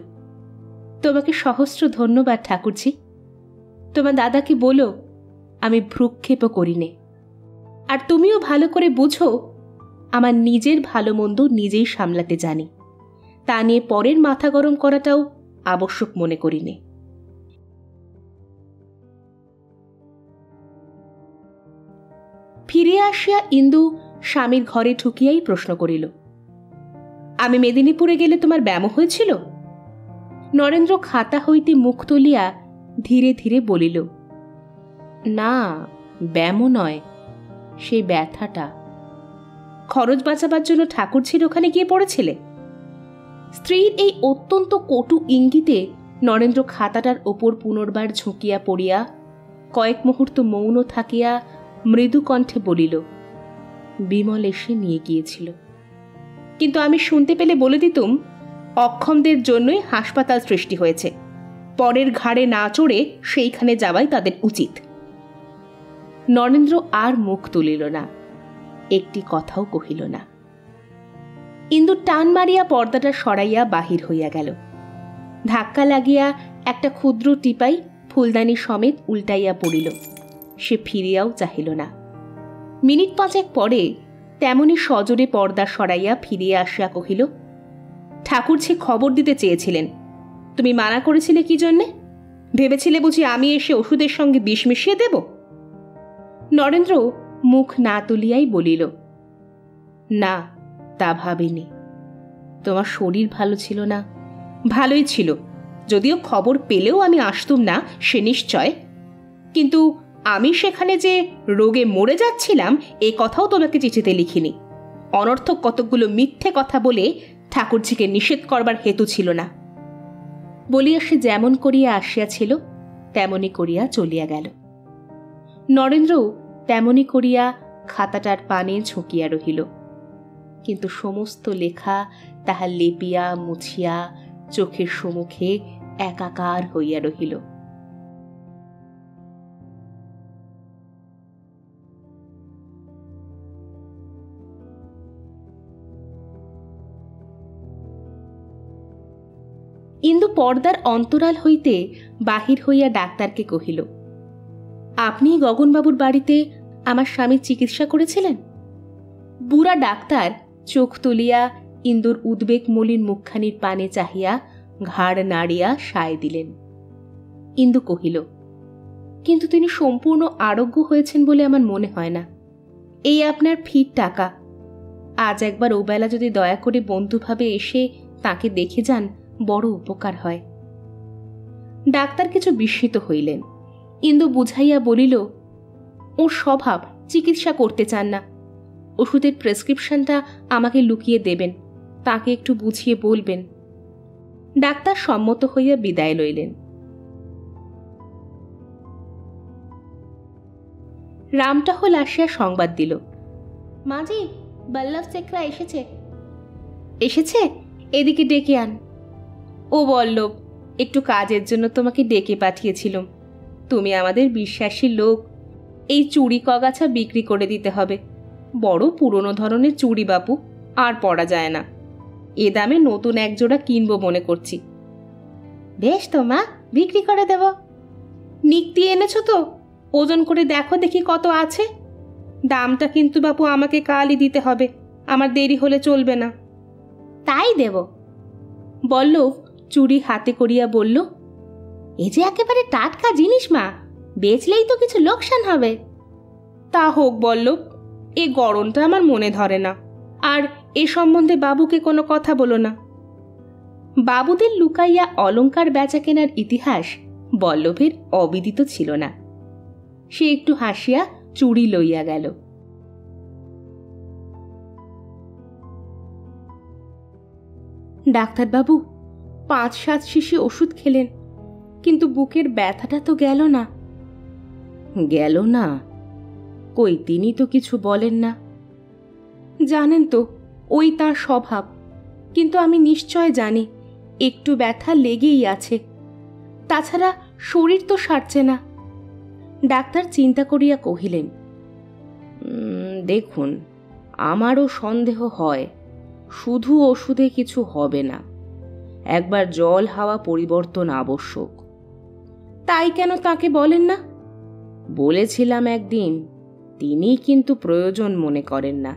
তোমাকে সহস্র ধন্যবাদ ঠাকুরজি। তোমার দাদাকে বলো আমি ভ্রুক্ষেপও করি নে। আর তুমিও ভালো করে বুঝো, আমার নিজের ভালো মন্দ নিজেই সামলাতে জানি, তা নিয়ে পরের মাথা গরম করাটাও আবশ্যক মনে করি নে। ফিরে আসিয়া ইন্দু স্বামীর ঘরে ঢুকিয়াই প্রশ্ন করিল, আমি মেদিনীপুরে গেলে তোমার ব্যামো হয়েছিল? নরেন্দ্র খাতা হইতে মুখ তুলিয়া ধীরে ধীরে বলিল, না, ব্যামো নয়, সেই ব্যথাটা। খরচ বাঁচাবার জন্য ঠাকুরঝির ওখানে গিয়ে পড়েছিলে? স্ত্রীর এই অত্যন্ত কটু ইঙ্গিতে নরেন্দ্র খাতাটার ওপর পুনর্বার ঝুঁকিয়া পড়িয়া কয়েক মুহূর্ত মৌন থাকিয়া মৃদু কণ্ঠে বলিল, বিমল এসে নিয়ে গিয়েছিল, কিন্তু আমি শুনতে পেলে বলে দিতুম অক্ষমদের জন্যই হাসপাতাল সৃষ্টি হয়েছে, পরের ঘাড়ে না চড়ে সেইখানে যাওয়াই তাদের উচিত। নরেন্দ্র আর মুখ তুলিল না, একটি কথাও কহিল না। ইন্দু টান মারিয়া পর্দাটা সরাইয়া বাহির হইয়া গেল। ধাক্কা লাগিয়া একটা ক্ষুদ্র টিপাই ফুলদানি সমেত উল্টাইয়া পড়িল। সে ফিরিয়াও চাহিল না। মিনিট 5 পরে তেমনি সজোরে পর্দা সরাইয়া ফিরিয়া আসিয়া কহিল, ঠাকুরঝি খবর দিতে চেয়েছিলেন, তুমি মানা করেছিলে কি জন্যে? ভেবেছিলে বুঝি আমি এসে ওষুধের সঙ্গে বিষ মিশিয়ে দেব? নরেন্দ্র মুখ না তুলিয়াই বলিল, না, তা ভাবিনি। তোমার শরীর ভালো ছিল না। ভালোই ছিল, যদিও খবর পেলেও আমি আসতুম না সে নিশ্চয়, কিন্তু আমি সেখানে যে রোগে মরে যাচ্ছিলাম এ কথাও তোমাকে চিঠিতে লিখিনি। অনর্থক কতকগুলো মিথ্যে কথা বলে ঠাকুরঝিকে নিষেধ করবার হেতু ছিল না। বলিয়া সে যেমন করিয়া আসিয়াছিল তেমনি করিয়া চলিয়া গেল। নরেন্দ্র তেমনি করিয়া খাতাটার পানে ঝুঁকিয়া রহিল, কিন্তু সমস্ত লেখা তাহা লেপিয়া মুছিয়া চোখের সম্মুখে একাকার হইয়া রহিল। ইন্দু পর্দার অন্তরাল হইতে বাহির হইয়া ডাক্তারকে কহিল, আপনি গগনবাবুর বাড়িতে আমার স্বামীর চিকিৎসা করেছিলেন? বুড়া ডাক্তার চোখ তুলিয়া ইন্দুর উদ্বেগ মলিন মুখখানির পানে চাহিয়া ঘাড় নাড়িয়া সায় দিলেন। ইন্দু কহিল, কিন্তু তিনি সম্পূর্ণ আরোগ্য হয়েছেন বলে আমার মনে হয় না। এই আপনার ফির টাকা। আজ একবার ওবেলা যদি দয়া করে বন্ধুভাবে এসে তাকে দেখে যান, বড় উপকার হয়। ডাক্তার কিছু বিস্মিত হইলেন। ইন্দু বুঝাইয়া বলিল, ওর স্বভাব চিকিৎসা করতে চান না। ওষুধের প্রেসক্রিপশনটা আমাকে লুকিয়ে দেবেন, তাকে একটু বুঝিয়ে বলবেন। ডাক্তার সম্মত হইয়া বিদায় লইলেন। রামটহল আসিয়া সংবাদ দিল, মাঝি, বল্লভ চেকরা এসেছে। এসেছে? এদিকে ডেকে আন। ও বল্লভ, একটু কাজের জন্য তোমাকে ডেকে পাঠিয়েছিলাম। তুমি আমাদের বিশ্বাসী লোক। এই চুড়ি কগাছা বিক্রি করে দিতে হবে। বড় পুরনো ধরনের চুড়ি বাপু, আর পরা যায় না। এ দামে নতুন এক জোড়া কিনবো মনে করছি। বেশ তো মা, বিক্রি করে দেব। নিক্তি এনেছো তো? ওজন করে দেখো দেখি কত আছে। দামটা কিন্তু বাপু আমাকে কালই দিতে হবে, আমার দেরি হলে চলবে না। তাই দেব। বল্লভ চুড়ি হাতে করিয়া বলল, এ যে একেবারে টাটকা জিনিস মা, বেচলেই তো কিছু লোকসান হবে। তা হোক বল্লভ, এ গরমটা আমার মনে ধরে না। আর এ সম্বন্ধে বাবুকে কোনো কথা বলো না। বাবুদের লুকাইয়া অলংকার বেচা কেনার ইতিহাস বল্লভের অবিদিত ছিল না। সে একটু হাসিয়া চুড়ি লইয়া গেল। ডাক্তারবাবু 5-7 শিশি ওষুধ খেলেন, কিন্তু বুকের ব্যথাটা তো গেল না। গেল না? কই, তিনি তো কিছু বলেন না। জানেন তো, ওই তার স্বভাব। কিন্তু আমি নিশ্চয় জানি একটু ব্যথা লেগেই আছে। তাছাড়া শরীর তো সারছে না। ডাক্তার চিন্তা করিয়া কহিলেন, দেখুন, আমারও সন্দেহ হয় শুধু ওষুধে কিছু হবে না। একবার জল হাওয়া পরিবর্তন আবশ্যক। তাই কেন তাকে বলেন না? বলেছিলাম একদিন, তিনি কিন্তু প্রয়োজন মনে করেন না।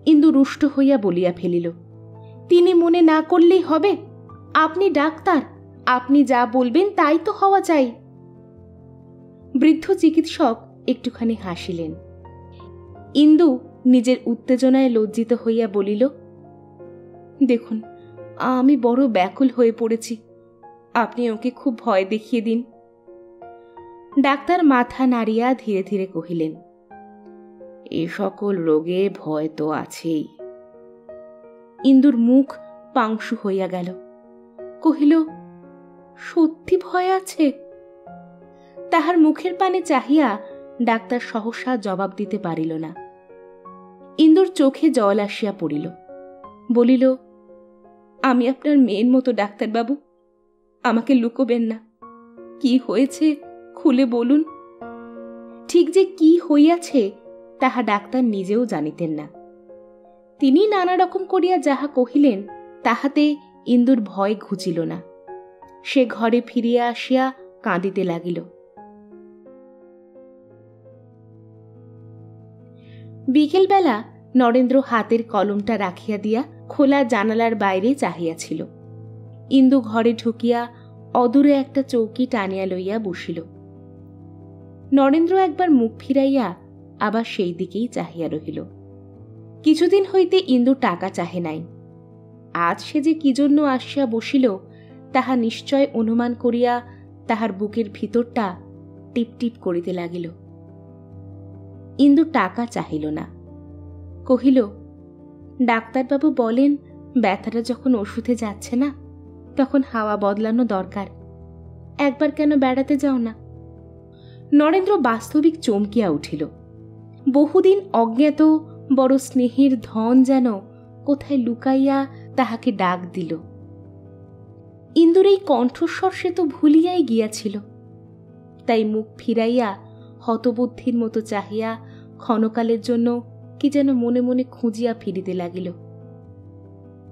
ইন্দু রুষ্ট হইয়া বলিয়া ফেলিল, তিনি মনে না করলেই হবে? আপনি ডাক্তার, আপনি যা বলবেন তাই তো হওয়া চাই। বৃদ্ধ চিকিৎসক একটুখানি হাসিলেন। ইন্দু নিজের উত্তেজনায় লজ্জিত হইয়া বলিল, দেখুন, আমি বড় ব্যাকুল হয়ে পড়েছি। আপনি ওকে খুব ভয় দেখিয়ে দিন। ডাক্তার মাথা নাড়িয়া ধীরে ধীরে কহিলেন, এ সকল রোগে ভয় তো আছেই। ইন্দুর মুখ পাংশু হইয়া গেল। কহিল, সত্যি ভয় আছে? তাহার মুখের পানে চাহিয়া ডাক্তার সহসা জবাব দিতে পারিল না। ইন্দুর চোখে জল আসিয়া পড়িল। বলিল, আমি আপনার মেয়ের মতো ডাক্তারবাবু, আমাকে লুকোবেন না। কি হয়েছে খুলে বলুন। ঠিক যে কি হইয়াছে তাহা ডাক্তার নিজেও জানিতেন না। তিনি নানা রকম করিয়া যাহা কহিলেন তাহাতে ইন্দুর ভয় ঘুচিল না। সে ঘরে ফিরিয়া আসিয়া কাঁদিতে লাগিল। বিকেলবেলা নরেন্দ্র হাতের কলমটা রাখিয়া দিয়া খোলা জানালার বাইরে চাহিয়াছিল। ইন্দু ঘরে ঢুকিয়া অদূরে একটা চৌকি টানিয়া লইয়া বসিল। নরেন্দ্র একবার মুখ ফিরাইয়া আবার সেই দিকেই চাহিয়া রহিল। কিছুদিন হইতে ইন্দু টাকা চাহে নাই। আজ সে যে কি জন্য আসিয়া বসিল তাহা নিশ্চয় অনুমান করিয়া তাহার বুকের ভিতরটা টিপটিপ করিতে লাগিল। ইন্দু টাকা চাহিল না, কহিল, ডাক্তারবাবু বলেন ব্যথাটা যখন ওষুধে যাচ্ছে না তখন হাওয়া বদলানো দরকার, একবার কেন বেড়াতে যাও না। নরেন্দ্র বাস্তবিক চমকিয়া উঠিল। বহুদিন অজ্ঞাত বড় স্নেহের ধন যেন কোথায় লুকাইয়া তাহাকে ডাক দিল। ইন্দুর এই কণ্ঠস্বর সে তো ভুলিয়াই গিয়াছিল। তাই মুখ ফিরাইয়া হতবুদ্ধির মতো চাহিয়া ক্ষণকালের জন্য কি যেন মনে মনে খুঁজিয়া ফিরিতে লাগিল।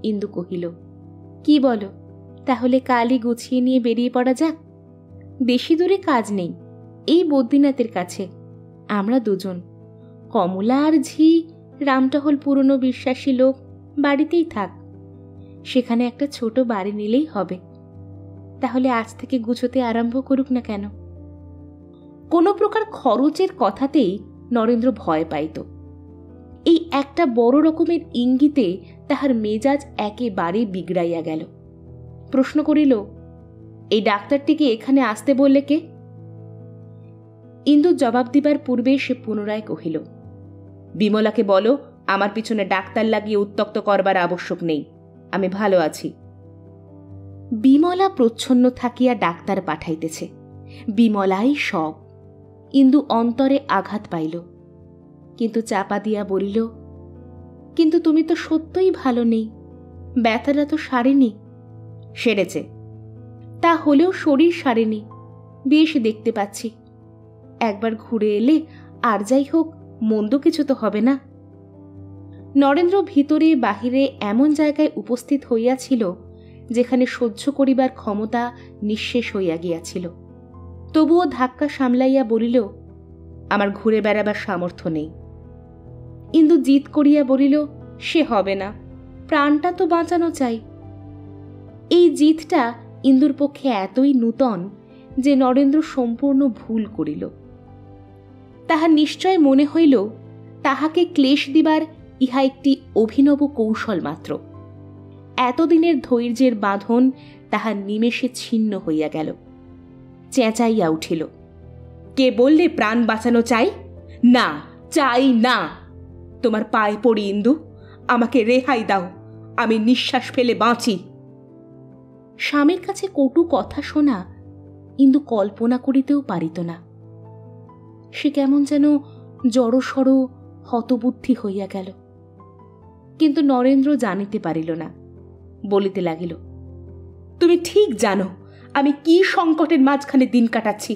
ইন্দু কহিল, কি বলো, তাহলে কালই গুছিয়ে নিয়ে বেরিয়ে পড়া যাক। বেশি দূরে কাজ নেই, এই বদ্রীনাথের কাছে। আমরা দুজন, কমলা আর ঝি রামটহল পুরনো বিশ্বাসী লোক, বাড়িতেই থাক। সেখানে একটা ছোট বাড়ি নিলেই হবে। তাহলে আজ থেকে গুছোতে আরম্ভ করুক না কেন? কোনো প্রকার খরচের কথাতেই নরেন্দ্র ভয় পাইত। এই একটা বড় রকমের ইঙ্গিতে তাহার মেজাজ একেবারে বিগড়াইয়া গেল। প্রশ্ন করিল, এই ডাক্তারটিকে এখানে আসতে বললে কে? ইন্দু জবাব দিবার পূর্বে সে পুনরায় কহিল, বিমলাকে বলো আমার পিছনে ডাক্তার লাগিয়ে উত্ত্যক্ত করবার আবশ্যক নেই, আমি ভালো আছি। বিমলা প্রচ্ছন্ন থাকিয়া ডাক্তার পাঠাইতেছে, বিমলাই সব। ইন্দু অন্তরে আঘাত পাইল, কিন্তু চাপা দিয়া বলিল, কিন্তু তুমি তো সত্যই ভালো নেই, ব্যথাটা তো সারেনি। সেরেছে, তা হলেও শরীর সারেনি, বেশ দেখতে পাচ্ছি। একবার ঘুরে এলে আর যাই হোক মন্দ কিছু তো হবে না। নরেন্দ্র ভিতরে বাহিরে এমন জায়গায় উপস্থিত হইয়াছিল যেখানে সহ্য করিবার ক্ষমতা নিঃশেষ হইয়া গিয়াছিল। তবুও ধাক্কা সামলাইয়া বলিল, আমার ঘুরে বেড়াবার সামর্থ্য নেই। ইন্দু জিদ করিয়া বলিল, সে হবে না, প্রাণটা তো বাঁচানো চাই। এই জিদটা ইন্দুর পক্ষে এতই নূতন যে নরেন্দ্র সম্পূর্ণ ভুল করিল। তাহার নিশ্চয় মনে হইল তাহাকে ক্লেশ দিবার ইহা একটি অভিনব কৌশল মাত্র। এতদিনের ধৈর্যের বাঁধন তাহার নিমেষে ছিন্ন হইয়া গেল। চেঁচাইয়া উঠিল, কে বললে প্রাণ বাঁচানো চাই? না, চাই না। তোমার পায়ে পড়ি ইন্দু, আমাকে রেহাই দাও, আমি নিঃশ্বাস ফেলে বাঁচি। স্বামীর কাছে কটু কথা শোনা ইন্দু কল্পনা করিতেও পারিত না। সে কেমন যেন জড়সড় হতবুদ্ধি হইয়া গেল। কিন্তু নরেন্দ্র জানিতে পারিল না, বলিতে লাগিল, তুমি ঠিক জানো আমি কি সংকটের মাঝখানে দিন কাটাচ্ছি।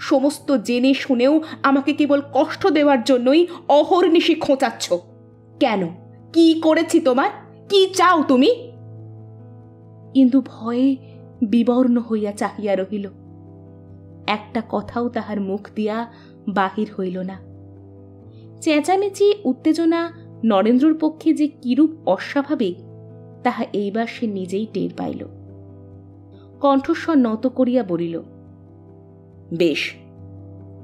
সমস্ত জেনে শুনেও আমাকে কেবল কষ্ট দেওয়ার জন্যই অহর্নিশি খোঁচাচ্ছ। কেন, কি করেছি তোমার? কি চাও তুমি? ইন্দু ভয়ে বিবর্ণ হইয়া চাহিয়া রহিল। একটা কথাও তাহার মুখ দিয়া বাহির হইল না। চেঁচামেচি উত্তেজনা নরেন্দ্রর পক্ষে যে কিরূপ অস্বাভাবিক তাহা এইবার সে নিজেই টের পাইল। কণ্ঠস্বর নত করিয়া বলিল, বেশ,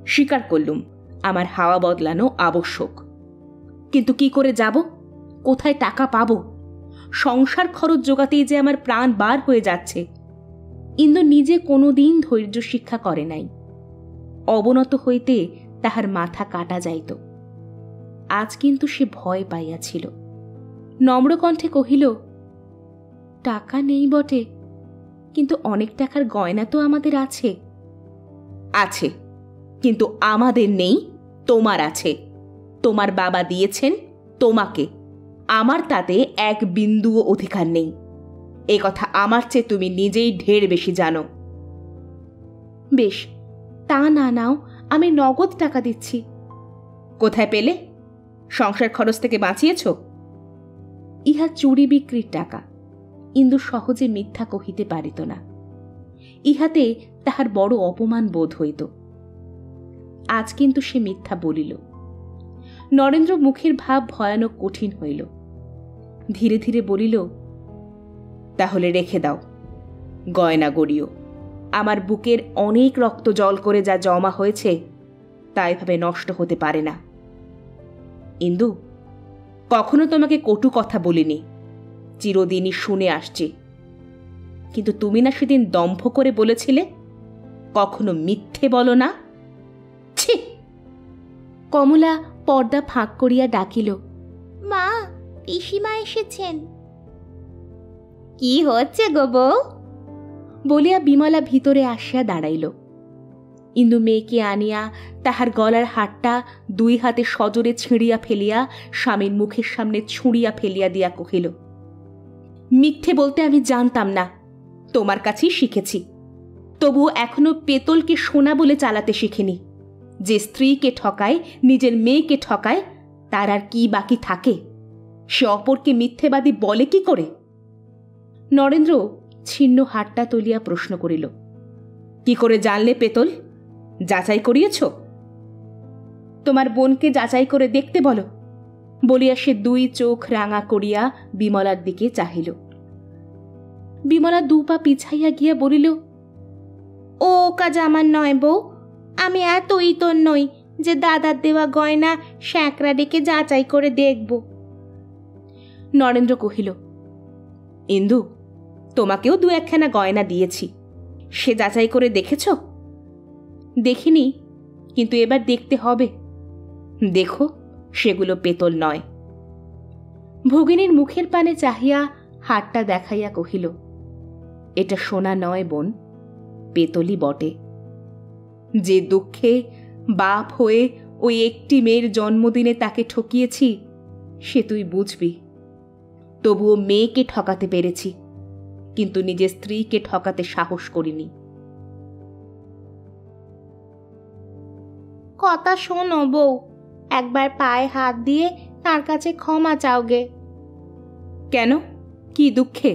স্বীকার করলুম আমার হাওয়া বদলানো আবশ্যক, কিন্তু কি করে যাব? কোথায় টাকা পাব? সংসার খরচ জোগাতেই যে আমার প্রাণ বার হয়ে যাচ্ছে। ইন্দু নিজে কোনোদিন ধৈর্য শিক্ষা করে নাই। অবনত হইতে তাহার মাথা কাটা যাইত। আজ কিন্তু সে ভয় পাইয়াছিল। নম্রকণ্ঠে কহিল, টাকা নেই বটে, কিন্তু অনেক টাকার গয়না তো আমাদের আছে। আছে, কিন্তু আমাদের নেই, তোমার আছে। তোমার বাবা দিয়েছেন তোমাকে, আমার তাতে এক বিন্দুও অধিকার নেই। এ কথা আমার চেয়ে তুমি নিজেই ঢের বেশি জানো। বেশ, তা না নাও, আমি নগদ টাকা দিচ্ছি। কোথায় পেলে? সংসার খরচ থেকে বাঁচিয়েছ? ইহা চুরি বিক্রির টাকা। ইন্দু সহজে মিথ্যা কহিতে পারিত না। ইহাতে তাহার বড় অপমান বোধ হইত। আজ কিন্তু সে মিথ্যা বলিল। নরেন্দ্র মুখের ভাব ভয়ানক কঠিন হইল। ধীরে ধীরে বলিল, তাহলে রেখে দাও, গয়না গড়িও। আমার বুকের অনেক রক্ত জল করে যা জমা হয়েছে তা এভাবে নষ্ট হতে পারে না। ইন্দু, কখনো তোমাকে কটু কথা বলিনি, চিরদিনই শুনে আসছি। কিন্তু তুমি না সেদিন দম্ভ করে বলেছিলে কখনো মিথ্যে বলো না। ছি! কমলা পর্দা ফাঁক করিয়া ডাকিল, মা, পিসিমা এসেছেন। কি হচ্ছে গো বউ? বলিয়া বিমলা ভিতরে আসিয়া দাঁড়াইল। ইন্দু মেয়েকে আনিয়া তাহার গলার হারটা দুই হাতে সজোরে ছিঁড়িয়া ফেলিয়া স্বামীর মুখের সামনে ছুঁড়িয়া ফেলিয়া দিয়া কহিল, মিথ্যে বলতে আমি জানতাম না, তোমার কাছেই শিখেছি। তবুও এখনো পেতলকে সোনা বলে চালাতে শিখিনি। যে স্ত্রীকে ঠকায়, নিজের মেয়েকে ঠকায়, তার আর কি বাকি থাকে? সে অপরকে মিথ্যেবাদী বলে কি করে? নরেন্দ্র ছিন্ন হারটা তুলিয়া প্রশ্ন করিল, কি করে জানলে পেতল? যাচাই করিয়েছ? তোমার বোনকে যাচাই করে দেখতে বলো। বলিয়া সে দুই চোখ রাঙা করিয়া বিমলার দিকে চাহিল। বিমলা দু পা পিছাইয়া গিয়া বলিল, ও কাজ আমার নয় বউ। আমি এত ইতর নই যে দাদার দেওয়া গয়না শ্যাঁকড়া ডেকে যাচাই করে দেখব। নরেন্দ্র কহিল, ইন্দু, তোমাকেও দু একখানা গয়না দিয়েছি, সে যাচাই করে দেখেছ? দেখিনি, কিন্তু এবার দেখতে হবে। দেখো, সেগুলো পেতল নয়। ভগিনীর মুখের পানে চাহিয়া হারটা দেখাইয়া কহিল, এটা সোনা নয় বোন, পেতলই বটে। যে দুঃখে বাপ হয়ে ওই একটি মেয়ের জন্মদিনে তাকে ঠকিয়েছি সে তুই বুঝবি। তবুও মেয়েকে ঠকাতে পেরেছি, কিন্তু নিজের স্ত্রীকে ঠকাতে সাহস করিনি। কথা শোনো বউ, একবার পায়ে হাত দিয়ে তার কাছে ক্ষমা চাওগে। কেন? কি দুঃখে?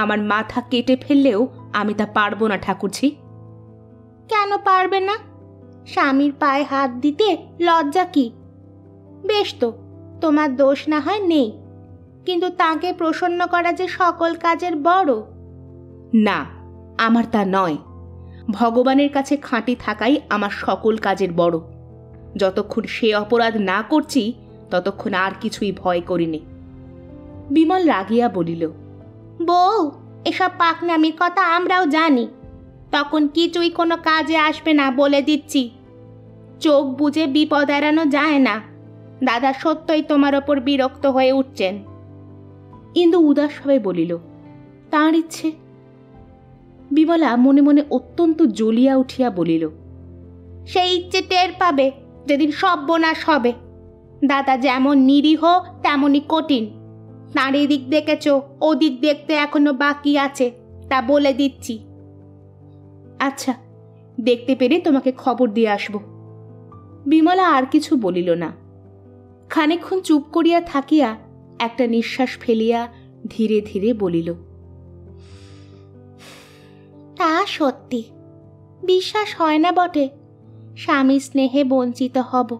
আমার মাথা কেটে ফেললেও আমি তা পারবো না ঠাকুরঝি। কেন পারবে না? স্বামীর পায়ে হাত দিতে লজ্জা কি? বেশ তো, তোমার দোষ না হয় নেই, কিন্তু তাকে প্রসন্ন করা যে সকল কাজের বড়। না, আমার তা নয়। ভগবানের কাছে খাঁটি থাকাই আমার সকল কাজের বড়। যতক্ষণ সে অপরাধ না করছি ততক্ষণ আর কিছুই ভয় করিনি। বিমল রাগিয়া বলিল, বউ, এসব পাকনামির কথা আমরাও জানি, তখন কিছুই কোনো কাজে আসবে না বলে দিচ্ছি। চোখ বুজে বিপদ এড়ানো যায় না। দাদা সত্যই তোমার ওপর বিরক্ত হয়ে উঠছেন। ইন্দু উদাস হয়ে বলিল, তাঁর ইচ্ছে। বিমলা মনে মনে অত্যন্ত জ্বলিয়া উঠিয়া বলিল, সেই ইচ্ছে টের পাবে যেদিন সর্বনাশ হবে। দাদা যেমন নিরীহ তেমনই কঠিন। তাঁর এদিক দেখেছ, ওদিক দেখতে এখনো বাকি আছে, তা বলে দিচ্ছি। আচ্ছা, দেখতে পেরে তোমাকে খবর দিয়ে আসব। বিমলা আর কিছু বলিল না। খানিকক্ষণ চুপ করিয়া থাকিয়া একটা নিঃশ্বাস ফেলিয়া ধীরে ধীরে বলিল, তা সত্যি, বিশ্বাস হয় না বটে, স্বামী স্নেহে বঞ্চিত হব,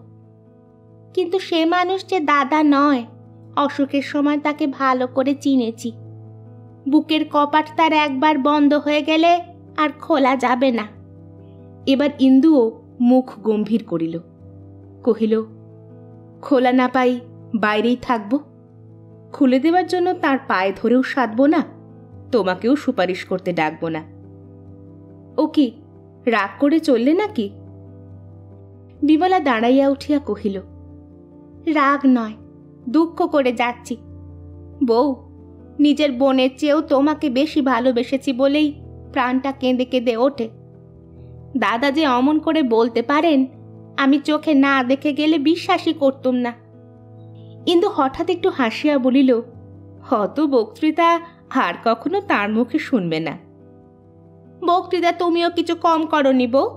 কিন্তু সে মানুষ যে দাদা নয়। অসুখের সময় তাকে ভালো করে চিনেছি। বুকের কপাট তার একবার বন্ধ হয়ে গেলে আর খোলা যাবে না। এবার ইন্দুও মুখ গম্ভীর করিল, কহিল, খোলা না পাই বাইরেই থাকব। খুলে দেবার জন্য তার পায়ে ধরেও সাধব না, তোমাকেও সুপারিশ করতে ডাকব না। ও কি, রাগ করে চললে নাকি? বিমলা দাঁড়াইয়া উঠিয়া কহিল, রাগ নয়, দুঃখ করে যাচ্ছি। বউ, নিজের বোনের চেয়েও তোমাকে বেশি ভালোবেসেছি বলেই প্রাণটা কেঁদে কেঁদে ওঠে। দাদা যে অমন করে বলতে পারেন আমি চোখে না দেখে গেলে বিশ্বাসই করতুম না। ইন্দু হঠাৎ একটু হাসিয়া বলিল, হত বক্তৃতা আর কখনো তার মুখে শুনবে না। বক্তৃতা তুমিও কিছু কম করনি বউ,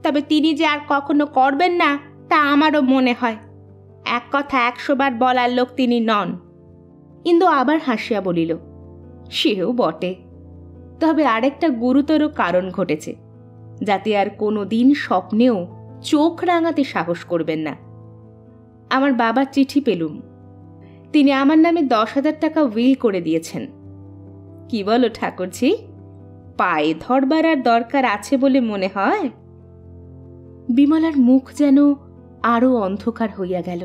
তবে তিনি যে আর কখনো করবেন না তা আমারও মনে হয়। এক কথা 100 বার বলার লোক তিনি নন। ইন্দু আবার হাসিয়া বলিল, সেও বটে, তবে আরেকটা গুরুতর কারণ ঘটেছে, যাতে আর কোনো দিন স্বপ্নেও চোখ রাঙাতে সাহস করবেন না। আমার বাবার চিঠি পেলুম, তিনি আমার নামে 10,000 টাকা উইল করে দিয়েছেন। কি বলো ঠাকুরজি, পায়ে ধরবার আর দরকার আছে বলে মনে হয়? বিমলার মুখ যেন আরো অন্ধকার হইয়া গেল।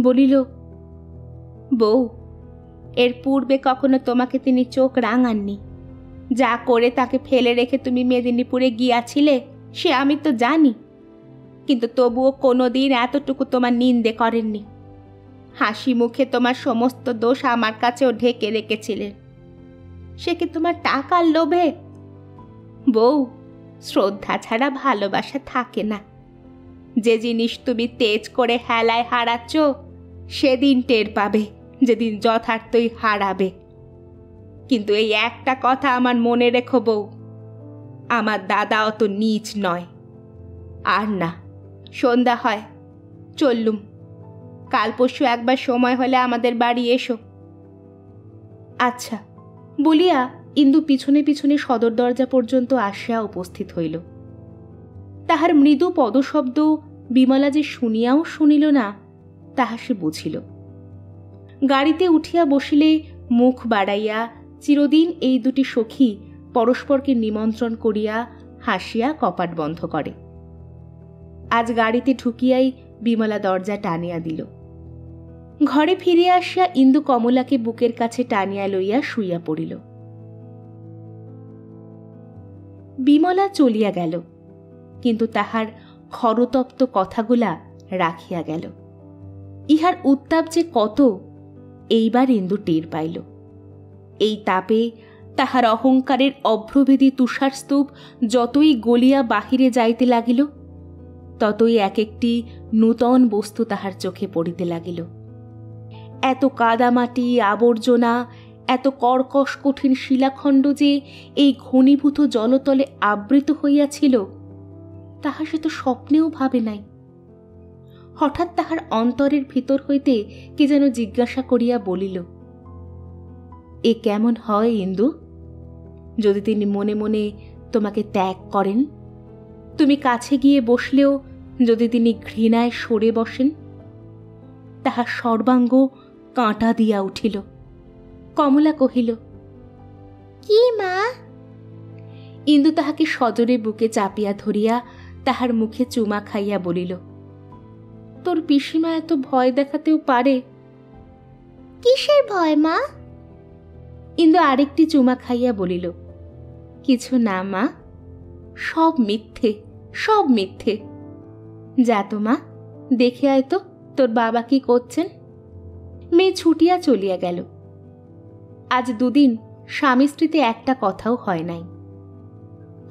বলিল, বউ, এর পূর্বে কখনো তোমাকে তিনি চোখ রাঙাননি। যা করে তাকে ফেলে রেখে তুমি মেদিনীপুরে গিয়াছিলে সে আমি তো জানি, কিন্তু তবুও কোনোদিন এতটুকু তোমার নিন্দে করেননি। হাসি মুখে তোমার সমস্ত দোষ আমার কাছেও ঢেকে রেখেছিলেন। সে কি তোমার টাকার লোভে? বউ, শ্রদ্ধা ছাড়া ভালোবাসা থাকে না। যে জিনিস তুমি তেজ করে হেলায় হারাচ্ছ সেদিন টের পাবে যেদিন যথার্থই হারাবে। কিন্তু এই একটা কথা আমার মনে রেখো বউ, আমার দাদা অত নীচ নয়। আর না, সন্ধ্যা হয়, চললুম। কাল পরশু একবার সময় হলে আমাদের বাড়ি এসো। আচ্ছা বলিয়া ইন্দু পিছনে পিছনে সদর দরজা পর্যন্ত আসিয়া উপস্থিত হইল। তাহার মৃদু পদশব্দ বিমলা যে শুনিয়াও শুনিল না তাহা সে বুঝিল। গাড়িতে উঠিয়া বসিলে মুখ বাড়াইয়া চিরদিন এই দুটি সখী পরস্পরকে নিমন্ত্রণ করিয়া হাসিয়া কপাট বন্ধ করে। আজ গাড়িতে ঢুকিয়াই বিমলা দরজা টানিয়া দিল। ঘরে ফিরিয়া আসিয়া ইন্দু কমলাকে বুকের কাছে টানিয়া লইয়া শুইয়া পড়িল। বিমলা চলিয়া গেল, কিন্তু তাহার খরতপ্ত কথাগুলা রাখিয়া গেল। ইহার উত্তাপ যে কত এইবার ইন্দু টের পাইল। এই তাপে তাহার অহংকারের অভ্রভেদী তুষারস্তূপ যতই গলিয়া বাহিরে যাইতে লাগিল, ততই এক একটি নূতন বস্তু তাহার চোখে পড়িতে লাগিল। এত কাদামাটি আবর্জনা, এত কর্কশ কঠিন শিলাখণ্ড যে এই ঘনীভূত জলতলে আবৃত হইয়াছিল তাহা সে তো স্বপ্নেও ভাবে নাই। হঠাৎ তাহার অন্তরের ভিতর হইতে কে যেন জিজ্ঞাসা করিয়া বলিল, এ কেমন হয় ইন্দু, যদি তিনি মনে মনে তোমাকে ত্যাগ করেন? তুমি কাছে গিয়ে বসলেও যদি তিনি ঘৃণায় সরে বসেন? তাহার সর্বাঙ্গ কাঁটা দিয়া উঠিল। কমলা কহিল, কি মা? ইন্দু তাহাকে সজোরে বুকে চাপিয়া ধরিয়া তাহার মুখে চুমা খাইয়া বলিল, তোর পিসিমা এত ভয় দেখাতেও পারে? কিসের ভয় মা? ইন্দু আরেকটি চুমা খাইয়া বলিল, কিছু না মা, সব মিথ্যে, সব মিথ্যে। যা তো মা, দেখে আয় তো তোর বাবা কি করছেন। মেয়ে ছুটিয়া চলিয়া গেল। আজ 2 দিন স্বামী স্ত্রীতে একটা কথাও হয় নাই।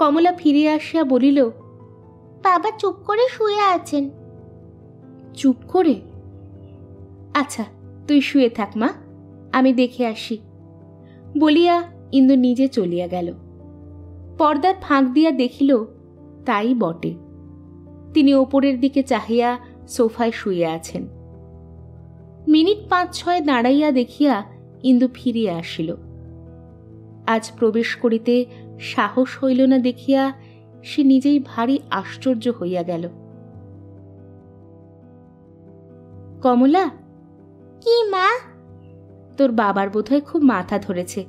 কমলা ফিরে আসিয়া বলিল, বাবা চুপ করে শুয়ে আছেন। চুপ করে? আচ্ছা তুই শুয়ে থাক মা, আমি দেখে আসি বলিয়া ইন্দু নিজে চলিয়া গেল। পর্দার ফাঁক দিয়া দেখিল তাই বটে, তিনি ওপরের দিকে চাহিয়া সোফায় শুয়ে আছেন। মিনিট 5-6 দাঁড়াইয়া দেখিয়া ইন্দু ফিরিয়া আসিল। আজ প্রবেশ করিতে সাহস হইল না দেখিয়া সে নিজেই ভারী আশ্চর্য হইয়া গেল। কমলা। কি মা? তোর বাবার বোধহয় খুব মাথা ধরেছে,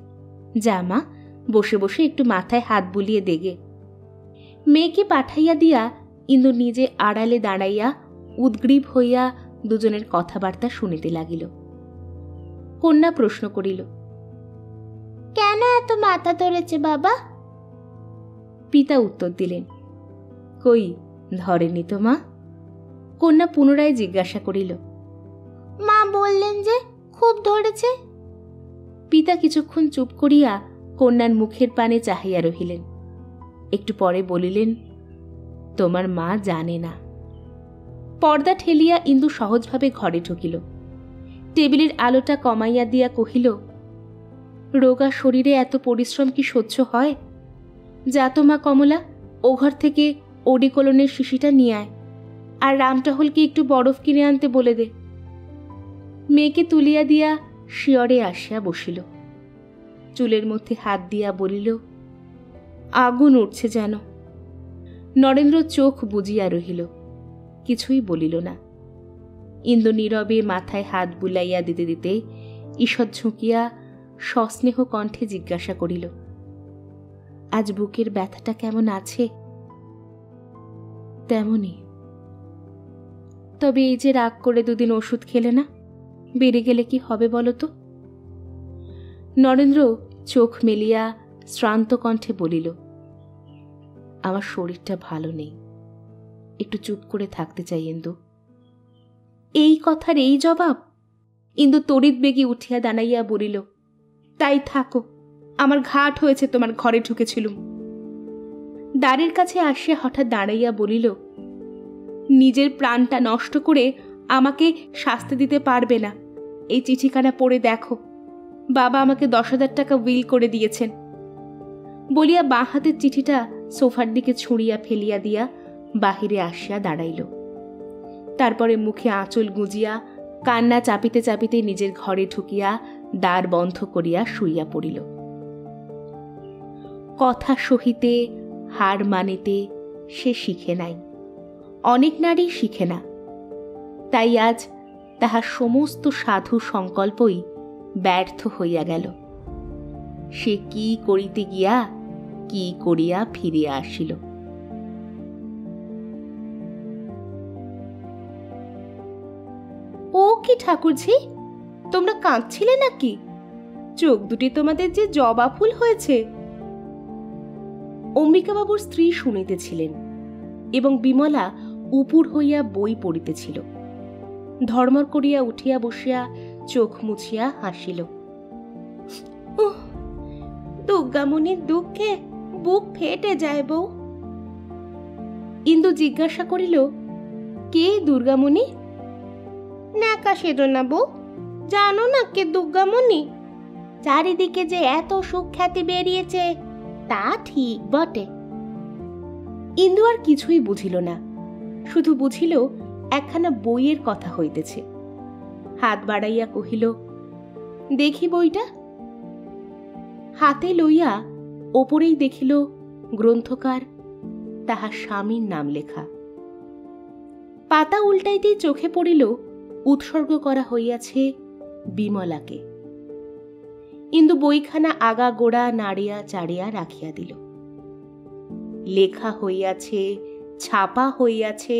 যা মা বসে বসে একটু মাথায় হাত বুলিয়ে দেগে। মেয়েকে পাঠাইয়া দিয়া ইন্দু নিজে আড়ালে দাঁড়াইয়া উদ্গ্রীব হইয়া দুজনের কথাবার্তা শুনিতে লাগিল। কন্যা প্রশ্ন করিল, কেন এত মাথা ধরেছে বাবা? পিতা উত্তর দিলেন, কই ধরেনি তো মা? কন্যা পুনরায় জিজ্ঞাসা করিল, মা বললেন যে খুব ধরেছে। পিতা কিছুক্ষণ চুপ করিয়া কন্যার মুখের পানে চাহিয়া রহিলেন। একটু পরে বলিলেন, তোমার মা জানে না। পর্দা ঠেলিয়া ইন্দু সহজভাবে ঘরে ঢুকিল। টেবিলের আলোটা কমাইয়া দিয়া কহিল, রোগা শরীরে এত পরিশ্রম কি সহ্য হয়? যা তো মা কমলা, ও ঘর থেকে ওডিকোলনের শিশিটা নিয়ে আয়, আর রামটহলকে একটু বরফ কিনে আনতে বলে দে। মেয়েকে তুলিয়া দিয়া শিয়রে আসিয়া বসিল। চুলের মধ্যে হাত দিয়া বলিল, আগুন উঠছে যেন। নরেন্দ্র চোখ বুজিয়া রহিল, কিছুই বলিল না। ইন্দু নীরবে মাথায় হাত বুলাইয়া দিতে দিতে ঈষৎ ঝুঁকিয়া সস্নেহ কণ্ঠে জিজ্ঞাসা করিল, আজ বুকের ব্যথাটা কেমন আছে? তেমনই। তবে এই যে রাগ করে দুদিন ওষুধ খেলে না, বেড়ে গেলে কি হবে বলো তো? নরেন্দ্র চোখ মেলিয়া শ্রান্ত কণ্ঠে বলিল, আমার শরীরটা ভালো নেই, একটু চুপ করে থাকতে চাই ইন্দু। এই কথার এই জবাব! ইন্দু তড়িৎ বেগে উঠিয়া দাঁড়াইয়া বলিল, তাই থাকো, আমার ঘাট হয়েছে তোমার ঘরে ঢুকেছিলুম। দ্বারের কাছে আসিয়া হঠাৎ দাঁড়াইয়া বলিল, নিজের প্রাণটা নষ্ট করে আমাকে শাস্তি দিতে পারবে না। এই চিঠিখানা পড়ে দেখো, বাবা আমাকে 10,000 টাকা উইল করে দিয়েছেন। বলিয়া বাঁ হাতের চিঠিটা সোফার দিকে ছুঁড়িয়া ফেলিয়া দিয়া বাহিরে আসিয়া দাঁড়াইল। তারপরে মুখে আঁচল গুঁজিয়া কান্না চাপিতে চাপিতে নিজের ঘরে ঢুকিয়া দ্বার বন্ধ করিয়া শুইয়া পড়িল। কথা সহিতে, হার মানিতে সে শিখে নাই, অনেক নারী শিখে না। তাই আজ তাহার সমস্ত সাধু সংকল্পই ব্যর্থ হইয়া গেল। সে কি করিতে গিয়া কি করিয়া ফিরিয়া আসিল। ও কি ঠাকুরঝি, তোমরা কাঁদছিলে নাকি? চোখ দুটি তোমাদের যে জবা ফুল হয়েছে। অম্বিকাবাবুর স্ত্রী শুনিতেছিলেন এবং বিমলা উপুর হইয়া বই পড়িতেছিল। ধর্মর করিয়া উঠিয়া বসিয়া চোখ মুছিয়া হাসিল। দুর্গামণির দুঃখে বুক ফেটে যায় বউ। ইন্দু জিজ্ঞাসা করিল, কে দুর্গামণি? ন্যাকা সেজো না বউ, জানো না কে দুর্গামণি? চারিদিকে যে এত সুখ্যাতি বেরিয়েছে তা ঠিক বটে। ইন্দু আর কিছুই বুঝিল না, শুধু বুঝিল একখানা বইয়ের কথা হইতেছে। হাত বাড়াইয়া কহিল, দেখি বইটা। হাতে লইয়া ওপরেই দেখিল গ্রন্থকার তাহার স্বামীর নাম লেখা। পাতা উল্টাইতেই চোখে পড়িল উৎসর্গ করা হইয়াছে বিমলাকে। ইন্দু বইখানা আগা গোড়া নাড়িয়া চাড়িয়া রাখিয়া দিল। লেখা হইয়াছে, ছাপা হইয়াছে,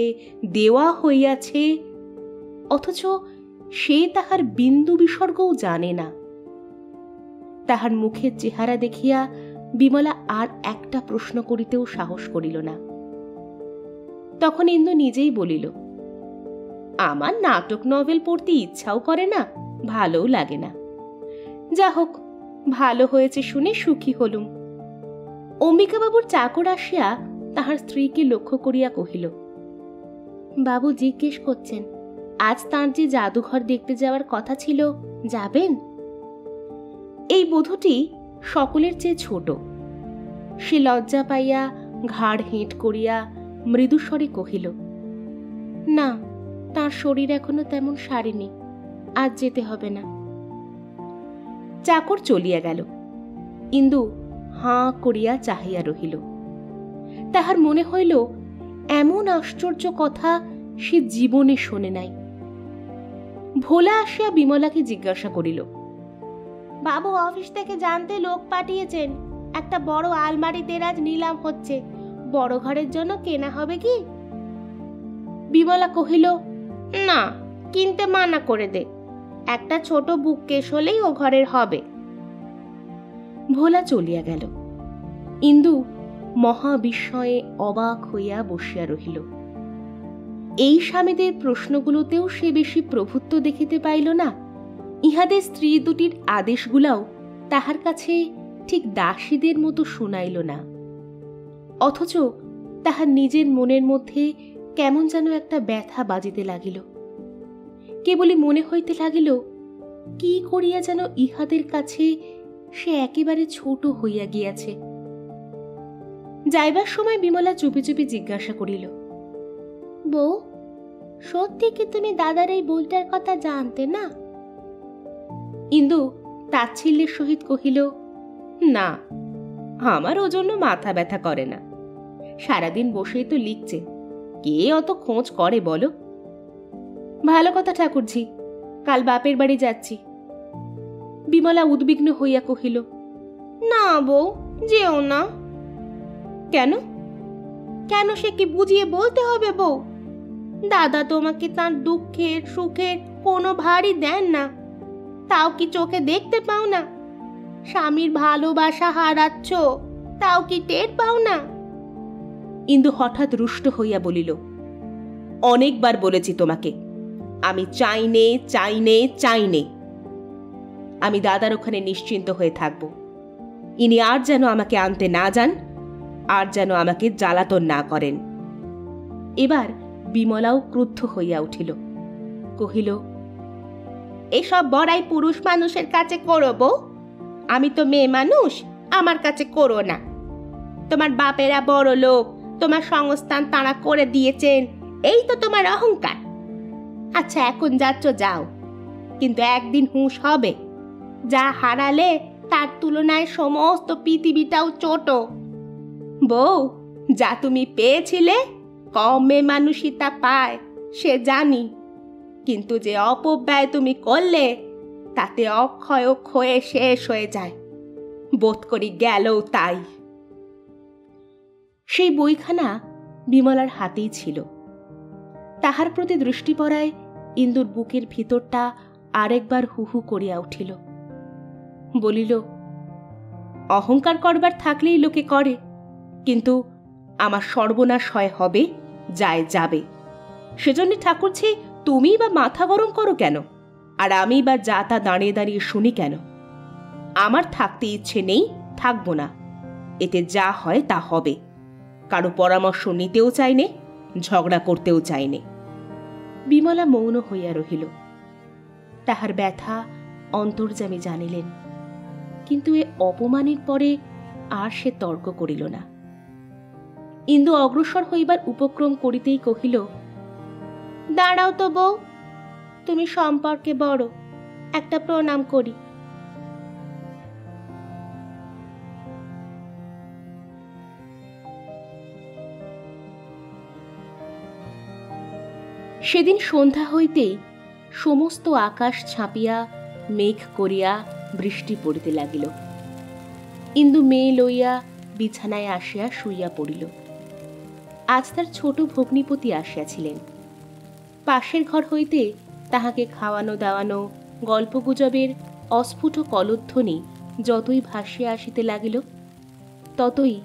দেওয়া হইয়াছে, অথচ সে তাহার বিন্দু বিসর্গও জানে না। তাহার মুখের চেহারা দেখিয়া বিমলা আর একটা প্রশ্ন করিতেও সাহস করিল না। তখন ইন্দু নিজেই বলিল, আমার নাটক নভেল পড়তে ইচ্ছাও করে না, ভালোও লাগে না। যা হোক, ভালো হয়েছে শুনে সুখী হলুম। অম্বিকাবাবুর চাকর আসিয়া তাহার স্ত্রীকে লক্ষ্য করিয়া কহিল, বাবু জিজ্ঞেস করছেন আজ তাঁর যে জাদুঘর দেখতে যাওয়ার কথা ছিল, যাবেন? এই বধূটি সকলের চেয়ে ছোট। সে লজ্জা পাইয়া ঘাড় হেঁট করিয়া মৃদুস্বরে কহিল, না, তার শরীর এখনো তেমন সারেনি, আজ যেতে হবে না। চাকর চলিয়া গেল। ইন্দু হাঁ করিয়া চাহিয়া রহিল। তাহার মনে হইল এমন আশ্চর্য কথা সে জীবনে শোনে নাই। ভোলা আসিয়া বিমলাকে জিজ্ঞাসা করিল, বাবু অফিস থেকে জানতে লোক পাঠিয়েছেন, একটা বড় আলমারি দেরাজ নিলাম হচ্ছে, বড় ঘরের জন্য কেনা হবে কি? বিমলা কহিল, না, কিনতে মানা করে দে, একটা ছোট বুককেস হলেই ও ঘরের হবে। ভোলা চলিয়া গেল। ইন্দু মহা বিস্ময়ে অবাক হইয়া বসিয়া রহিল। এই স্বামীদের প্রশ্নগুলোতেও সে বেশি প্রভুত্ব দেখিতে পাইল না। ইহাদের স্ত্রী দুটির আদেশগুলাও তাহার কাছে ঠিক দাসীদের মতো শুনাইল না। অথচ তাহার নিজের মনের মধ্যে কেমন যেন একটা ব্যথা বাজিতে লাগিল। কেবলই মনে হইতে লাগিল, কি করিয়া যেন ইহাদের কাছে সে একেবারে ছোট হইয়া গিয়াছে। যাইবার সময় বিমলা চুপি চুপি জিজ্ঞাসা করিল, বউ, সত্যি কি তুমি দাদার এই বইটার কথা জানতে না? ইন্দু তাচ্ছিল্যের সহিত কহিল, না, আমার ও জন্য মাথা ব্যথা করে না। সারাদিন বসেই তো লিখছে, কে অত খোঁজ করে বলো? ভালো কথা ঠাকুরঝি, কাল বাপের বাড়ি যাচ্ছি। বিমলা উদ্বিগ্ন হইয়া কহিল, না বউ, যেও না। কেন? কেন সে কি বুঝিয়ে বলতে হবে বউ? দাদা তোমাকে তার দুঃখের সুখের কোনো ভারই দেন না, তাও কি চোখে দেখতে পাও না? স্বামীর ভালোবাসা হারাচ্ছ, তাও কি টের পাও না? ইন্দু হঠাৎ রুষ্ট হইয়া বলিল, অনেকবার বলেছি তোমাকে, আমি চাইনে চাইনে চাইনে। আমি দাদার ওখানে নিশ্চিন্ত হয়ে থাকব। ইনি আর যেন আমাকে আনতে না যান, আর যেন আমাকে জ্বালাতন না করেন। এবার বিমলাও ক্রুদ্ধ হইয়া উঠিল, কহিল, এসব বড়াই পুরুষ মানুষের কাছে করো বউ, আমি তো মেয়ে মানুষ, আমার কাছে করো না। তোমার বাপেরা বড় লোক, তোমার সংস্থান তাঁরা করে দিয়েছেন, এই তো তোমার অহংকার। আচ্ছা, এখন যাচ্ছ যাও, কিন্তু একদিন হুঁশ হবে, যা হারালে তার তুলনায় সমস্ত পৃথিবীটাও ছোট। বউ, যা তুমি পেয়েছিলে কম মেয়ে মানুষই তা পায়, সে জানি, কিন্তু যে অপব্যয় তুমি করলে তাতে অক্ষয় ক্ষয়ে শেষ হয়ে যায়, বোধ করি গেলও তাই। সেই বইখানা বিমলার হাতেই ছিল। তাহার প্রতি দৃষ্টি পড়ায় ইন্দুর বুকের ভিতরটা আরেকবার হুহু করিয়া উঠিল। বলিল, অহংকার করবার থাকলেই লোকে করে, কিন্তু আমার সর্বনাশ হয় হবে, যায় যাবে। সেজন্য ঠাকুরছি তুমি বা মাথা গরম করো কেন, আর আমি বা যা তা দাঁড়িয়ে দাঁড়িয়ে শুনি কেন? আমার থাকতে ইচ্ছে নেই, থাকবো না। এতে যা হয় তা হবে। কারো পরামর্শ নিতেও চাইনে, ঝগড়া করতেও চাইনে। বিমলা মৌন হইয়া রহিল। তাহার ব্যথা অন্তর্যামী জানিলেন, কিন্তু এ অপমানের পরে আর সে তর্ক করিল না। ইন্দু অগ্রসর হইবার উপক্রম করিতেই কহিল, দাঁড়াও তো বউ, তুমি সম্পর্কে বড়, একটা প্রণাম করি। সেদিন সন্ধ্যা হইতেই সমস্ত আকাশ ছাপিয়া মেঘ করিয়া বৃষ্টি পড়িতে লাগিল। ইন্দু মেয়ে লইয়া বিছানায় আসিয়া শুইয়া পড়িল। আজ তার ছোট ভগ্নিপতি আসিয়াছিলেন। পাশের ঘর হইতে তাহাকে খাওয়ানো দাওয়ানো গল্পগুজবের অস্ফুট কলধ্বনি যতই ভাসিয়া আসিতে লাগিল, ততই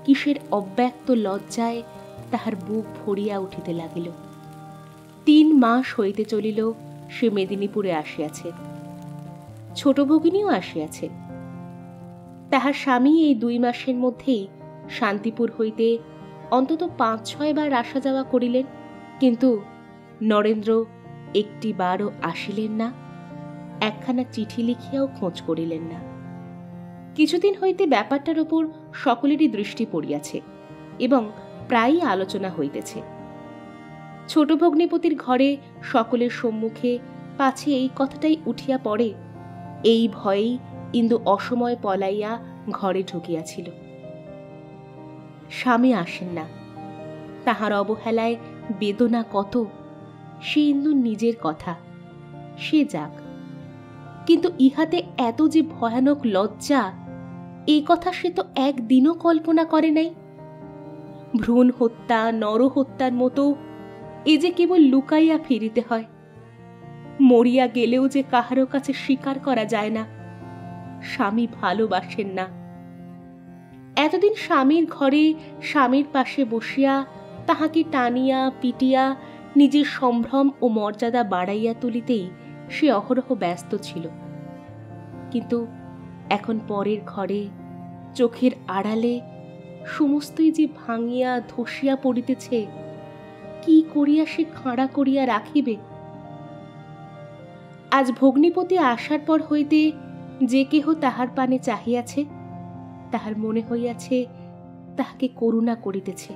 কিসের অব্যক্ত লজ্জায় তাহার বুক ভরিয়া উঠিতে লাগিল। 3 মাস হইতে চলিল সে মেদিনীপুরে আসিয়াছে, ছোট ভগিনীও আসিয়াছে। তাহার স্বামী এই 2 মাসের মধ্যেই শান্তিপুর হইতে অন্তত 5-6 বার আসা যাওয়া করিলেন, কিন্তু নরেন্দ্র একটি বারও আসিলেন না, একখানা চিঠি লিখিয়াও খোঁজ করিলেন না। কিছুদিন হইতে ব্যাপারটার উপর সকলেরই দৃষ্টি পড়িয়াছে এবং প্রায়ই আলোচনা হইতেছে। ছোট ভগ্নিপতির ঘরে সকলের সম্মুখে পাছে এই কথাটাই উঠিয়া পড়ে, এই ভয়েই ইন্দু অসময় পলাইয়া ঘরে ঢুকিয়াছিল। স্বামী আসেন না, তাহার অবহেলায় বেদনা কত, সে ইন্দুর নিজের কথা, সে যাক, কিন্তু ইহাতে এত যে ভয়ানক লজ্জা, এই কথা সে তো একদিনও কল্পনা করে নাই। ভ্রূণ হত্যা, নরহত্যার মতো এ যে কেবল লুকাইয়া ফিরিতে হয়, মরিয়া গেলেও যে কাহারও কাছে স্বীকার করা যায় না স্বামী ভালোবাসেন না। এতদিন স্বামীর ঘরে স্বামীর পাশে বসিয়া তাহাকে টানিয়া পিটিয়া নিজের সম্ভ্রম ও মর্যাদা বাড়াইয়া তুলিতেই সে অহরহ ব্যস্ত ছিল, কিন্তু এখন পরের ঘরে চোখের আড়ালে সমস্তই যে ভাঙিয়া ধসিয়া পড়িতেছে, কি করিয়া সে খাঁড়া করিয়া রাখিবে? আজ ভগ্নিপতি আসার পর হইতে যে কেহ তাহার পানে চাহিয়াছে, তাহার মনে হইয়াছে তাহাকে করুণা করিতেছে।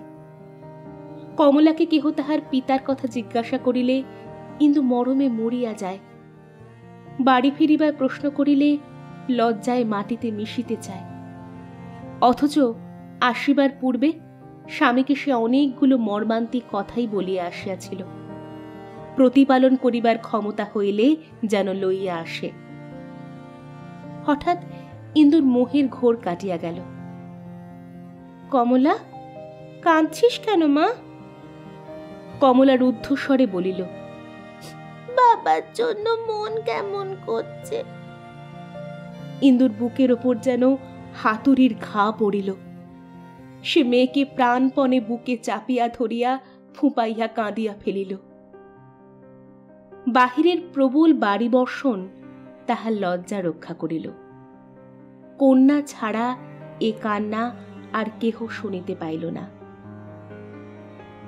কমলাকে কেহ তাহার পিতার কথা জিজ্ঞাসা করিলে ইন্দু মরমে মরিয়া যায়। বাড়ি ফিরিবার প্রশ্ন করিলে লজ্জায় মাটিতে মিশিতে চায়। অথচ আসিবার পূর্বে স্বামীকে সে অনেকগুলো মর্মান্তিক কথাই বলিয়া আসিয়াছিল। প্রতিপালন করিবার ক্ষমতা হইলে যেন লইয়া আসে। হঠাৎ ইন্দুর মোহের ঘোর কাটিয়া গেল। কমলা, কাঁদছিস কেন মা? কমলা রুদ্ধস্বরে বলিল, বাবার জন্য মন কেমন করছে। ইন্দুর বুকের ওপর যেন হাতুড়ির ঘা পড়িল। সে মেয়েকে প্রাণপণে বুকে চাপিয়া ধরিয়া ফুঁপাইয়া কাঁদিয়া ফেলিল। বাহিরের প্রবল বাড়ি বর্ষণ তাহার লজ্জা রক্ষা করিল। কন্যা ছাড়া এ কান্না আর কেহ শুনিতে পাইল না।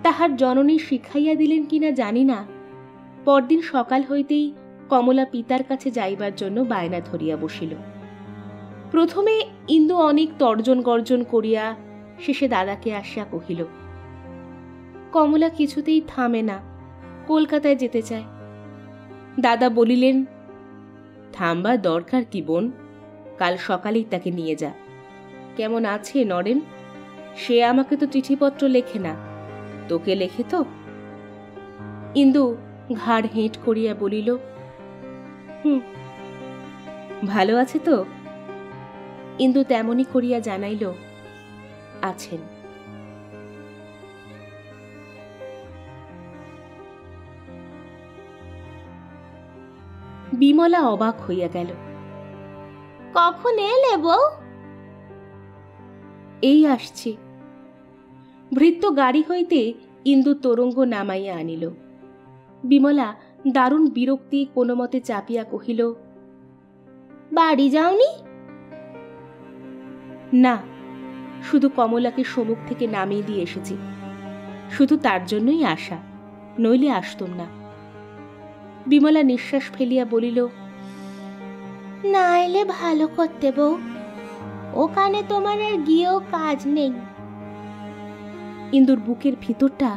তাহার জননী শিখাইয়া দিলেন কিনা জানি না, পরদিন সকাল হইতেই কমলা পিতার কাছে যাইবার জন্য বায়না ধরিয়া বসিল। প্রথমে ইন্দু অনেক তর্জন গর্জন করিয়া শেষে দাদাকে আসিয়া কহিল। কমলা কিছুতেই থামে না, কলকাতায় যেতে চায়। দাদা বলিলেন, থামবার দরকার কি বোন, কাল সকালেই তাকে নিয়ে যা। কেমন আছে নরেন? সে আমাকে তো চিঠিপত্র লেখে না, তোকে লেখে তো? ইন্দু ঘাড় হেঁট করিয়া বলিল, ভালো আছে তো? ইন্দু তেমনি করিয়া জানাইল, আছেন। বিমলা অবাক হইয়া গেল। কখন এলে বউ? এই আসছি। ভৃত্য গাড়ি হইতে ইন্দু তোরঙ্গ নামাইয়া আনিল। বিমলা দারুণ বিরক্তি কোনো মতে চাপিয়া কহিল, বাড়ি যাওনি? না, শুধু কমলাকে সম্মুখ থেকে নামিয়ে দিয়ে এসেছি। শুধু তার জন্যই আসা, নইলে আসতুম না। বিমলা নিঃশ্বাস ফেলিয়া বলিল, না এলে ভালো করতে বউ, ওখানে তোমার আর গিয়েও কাজ নেই। ইন্দুর বুকের ভিতরটা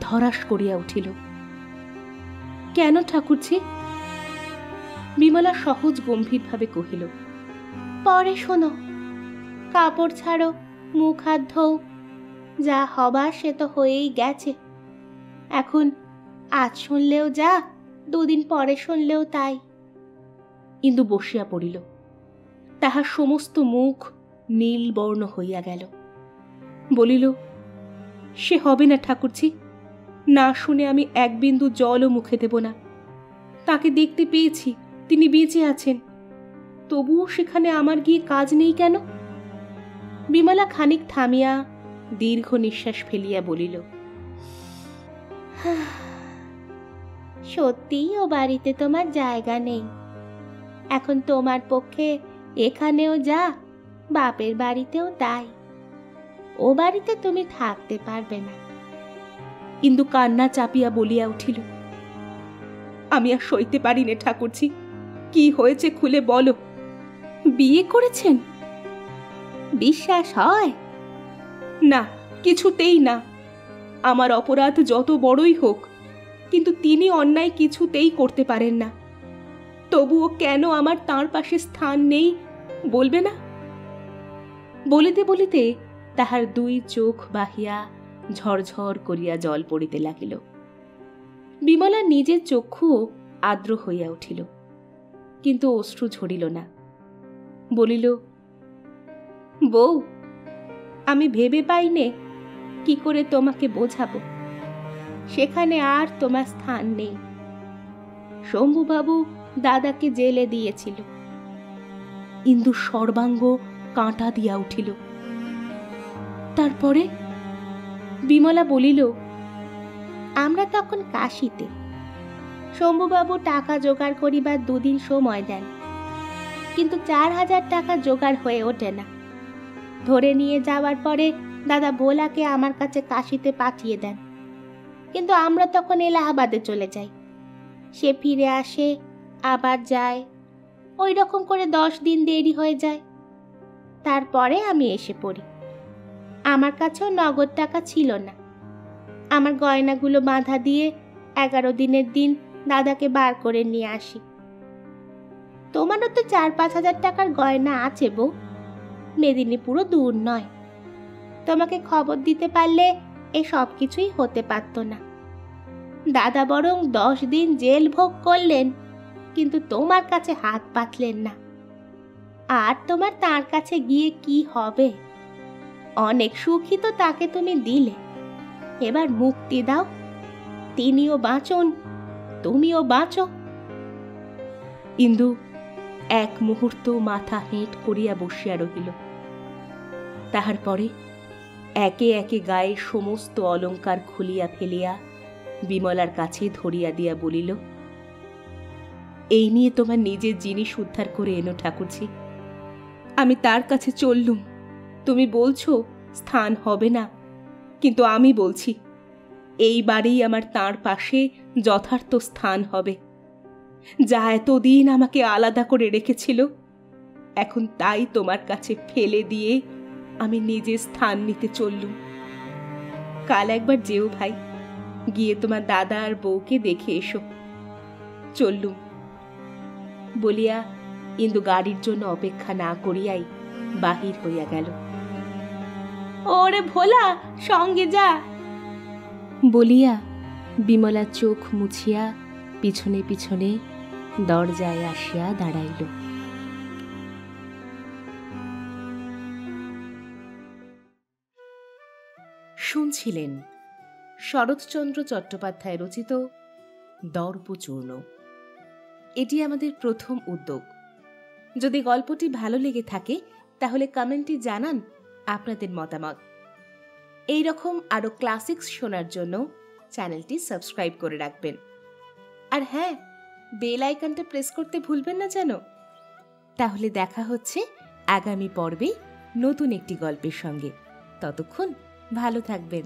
ধরাস করিয়া উঠিল। কেন ঠাকুরছি? বিমলা সহজ গম্ভীরভাবে কহিল, পরে শোনো, কাপড় ছাড়ো, মুখ হাত ধোও, যা হবার সে তো হয়েই গেছে। এখন আজ শুনলেও যা, দুদিন পরে শুনলেও তাই। ইন্দু বসিয়া পড়িল। তাহার সমস্ত মুখ নীল বর্ণ হইয়া গেল। বলিল, সে হবে না ঠাকুরজি, না শুনে আমি এক বিন্দু জলও মুখে দেব না। তাকে দেখতে পেয়েছি, তিনি বেঁচে আছেন, তবুও সেখানে আমার গিয়ে কাজ নেই কেন? বিমলা খানিক থামিয়া দীর্ঘ নিঃশ্বাস ফেলিয়া বলিল, সত্যিই ও বাড়িতে তোমার জায়গা নেই। এখন তোমার পক্ষে এখানেও যা, বাপের বাড়িতেও তাই। ও বাড়িতে তুমি থাকতে পারবে না। ইন্দু কান্না চাপিয়া বলিয়া উঠিল, আমি আর সইতে পারি নে ঠাকুরজি, কি হয়েছে খুলে বলো। বিয়ে করেছেন? বিশ্বাস হয় না, কিছুতেই না। আমার অপরাধ যত বড়ই হোক, কিন্তু তিনি অন্যায় কিছুতেই করতে পারেন না। তবুও কেন আমার তাঁর পাশে স্থান নেই বলবে না? বলিতে বলিতে তাহার দুই চোখ বাহিয়া ঝরঝর করিয়া জল পড়িতে লাগিল। বিমলা নিজের চক্ষুও আর্দ্র হইয়া উঠিল, কিন্তু অশ্রু ঝরিল না। বলিল, বউ, আমি ভেবে পাইনে কি করে তোমাকে বোঝাবো। সেখানে আর তোমার স্থান নেই। শম্ভুবাবু দাদাকে জেলে দিয়েছিল। ইন্দু সর্বাঙ্গ কাঁটা দিয়া উঠিল। তারপরে? বিমলা বলিল, আমরা তখন কাশিতে। শম্ভুবাবু টাকা জোগাড় করিবার দুদিন সময় দেন, কিন্তু 4,000 টাকা জোগাড় হয়ে ওঠে না। ধরে নিয়ে যাওয়ার পরে দাদা ভোলাকে আমার কাছে কাশিতে পাঠিয়ে দেন, কিন্তু আমরা তখন এলাহাবাদে চলে যাই। সে ফিরে আসে, আবার যায়, ওই রকম করে 10 দিন দেরি হয়ে যায়। তারপরে আমি এসে পড়ি। আমার কাছেও নগদ টাকা ছিল না। আমার গয়নাগুলো বাঁধা দিয়ে 11 দিনের দিন দাদাকে বার করে নিয়ে আসি। তোমারও তো 4-5 হাজার টাকার গয়না আছে বউ, মেদিনীপুরও দূর নয়। তোমাকে খবর দিতে পারলে এ সব কিছুই হতে পারত না। দাদা বরং 10 দিন জেল ভোগ করলেন, কিন্তু তোমার কাছে হাত পাতলেন না। আর তোমার তার কাছে গিয়ে কি হবে? অনেক সুখী তো তাকে তুমি দিলে, এবার মুক্তি দাও। তিনিও বাঁচুন, তুমিও বাঁচো। ইন্দু এক মুহূর্ত মাথা হেঁট করিয়া বসিয়া রহিল। তাহার পরে একে একে গায়ে সমস্ত অলঙ্কার খুলিয়া ফেলিয়া বিমলার কাছে ধরিয়া দিয়া বলিল, এই নিয়ে তোমার নিজের জিনিস উদ্ধার করে এনো ঠাকুরজি। আমি তার কাছে চললুম, তুমি বলছো স্থান হবে না, কিন্তু আমি বলছি এইবারেই আমার তাঁর পাশে যথার্থ স্থান হবে। যা এতদিন আমাকে আলাদা করে রেখেছিল, এখন তাই তোমার কাছে ফেলে দিয়ে আমি নিজের স্থান নিতে চললুম। কাল একবার যেও ভাই, গিয়ে তোমার দাদা আর বউকে দেখে এসো। চললুম বলিয়া ইন্দু গাড়ির জন্য অপেক্ষা না করিয়াই বাহির হইয়া গেল। ওরে ভোলা, সঙ্গে যা বলিয়া বিমলা চোখ মুছিয়া পিছনে পিছনে দরজায় আসিয়া দাঁড়াইল। শুনছিলেন শরৎচন্দ্র চট্টোপাধ্যায় রচিত দর্পচূর্ণ। এটি আমাদের প্রথম উদ্যোগ। যদি গল্পটি ভালো লেগে থাকে তাহলে কমেন্টে জানান আপনাদের মতামত। এই রকম আরো ক্লাসিক্স শোনার জন্য চ্যানেলটি সাবস্ক্রাইব করে রাখবেন। আর হ্যাঁ, বেল আইকনটা প্রেস করতে ভুলবেন না যেন। তাহলে দেখা হচ্ছে আগামী পর্বে নতুন একটি গল্পের সঙ্গে। ততক্ষণ ভালো থাকবেন।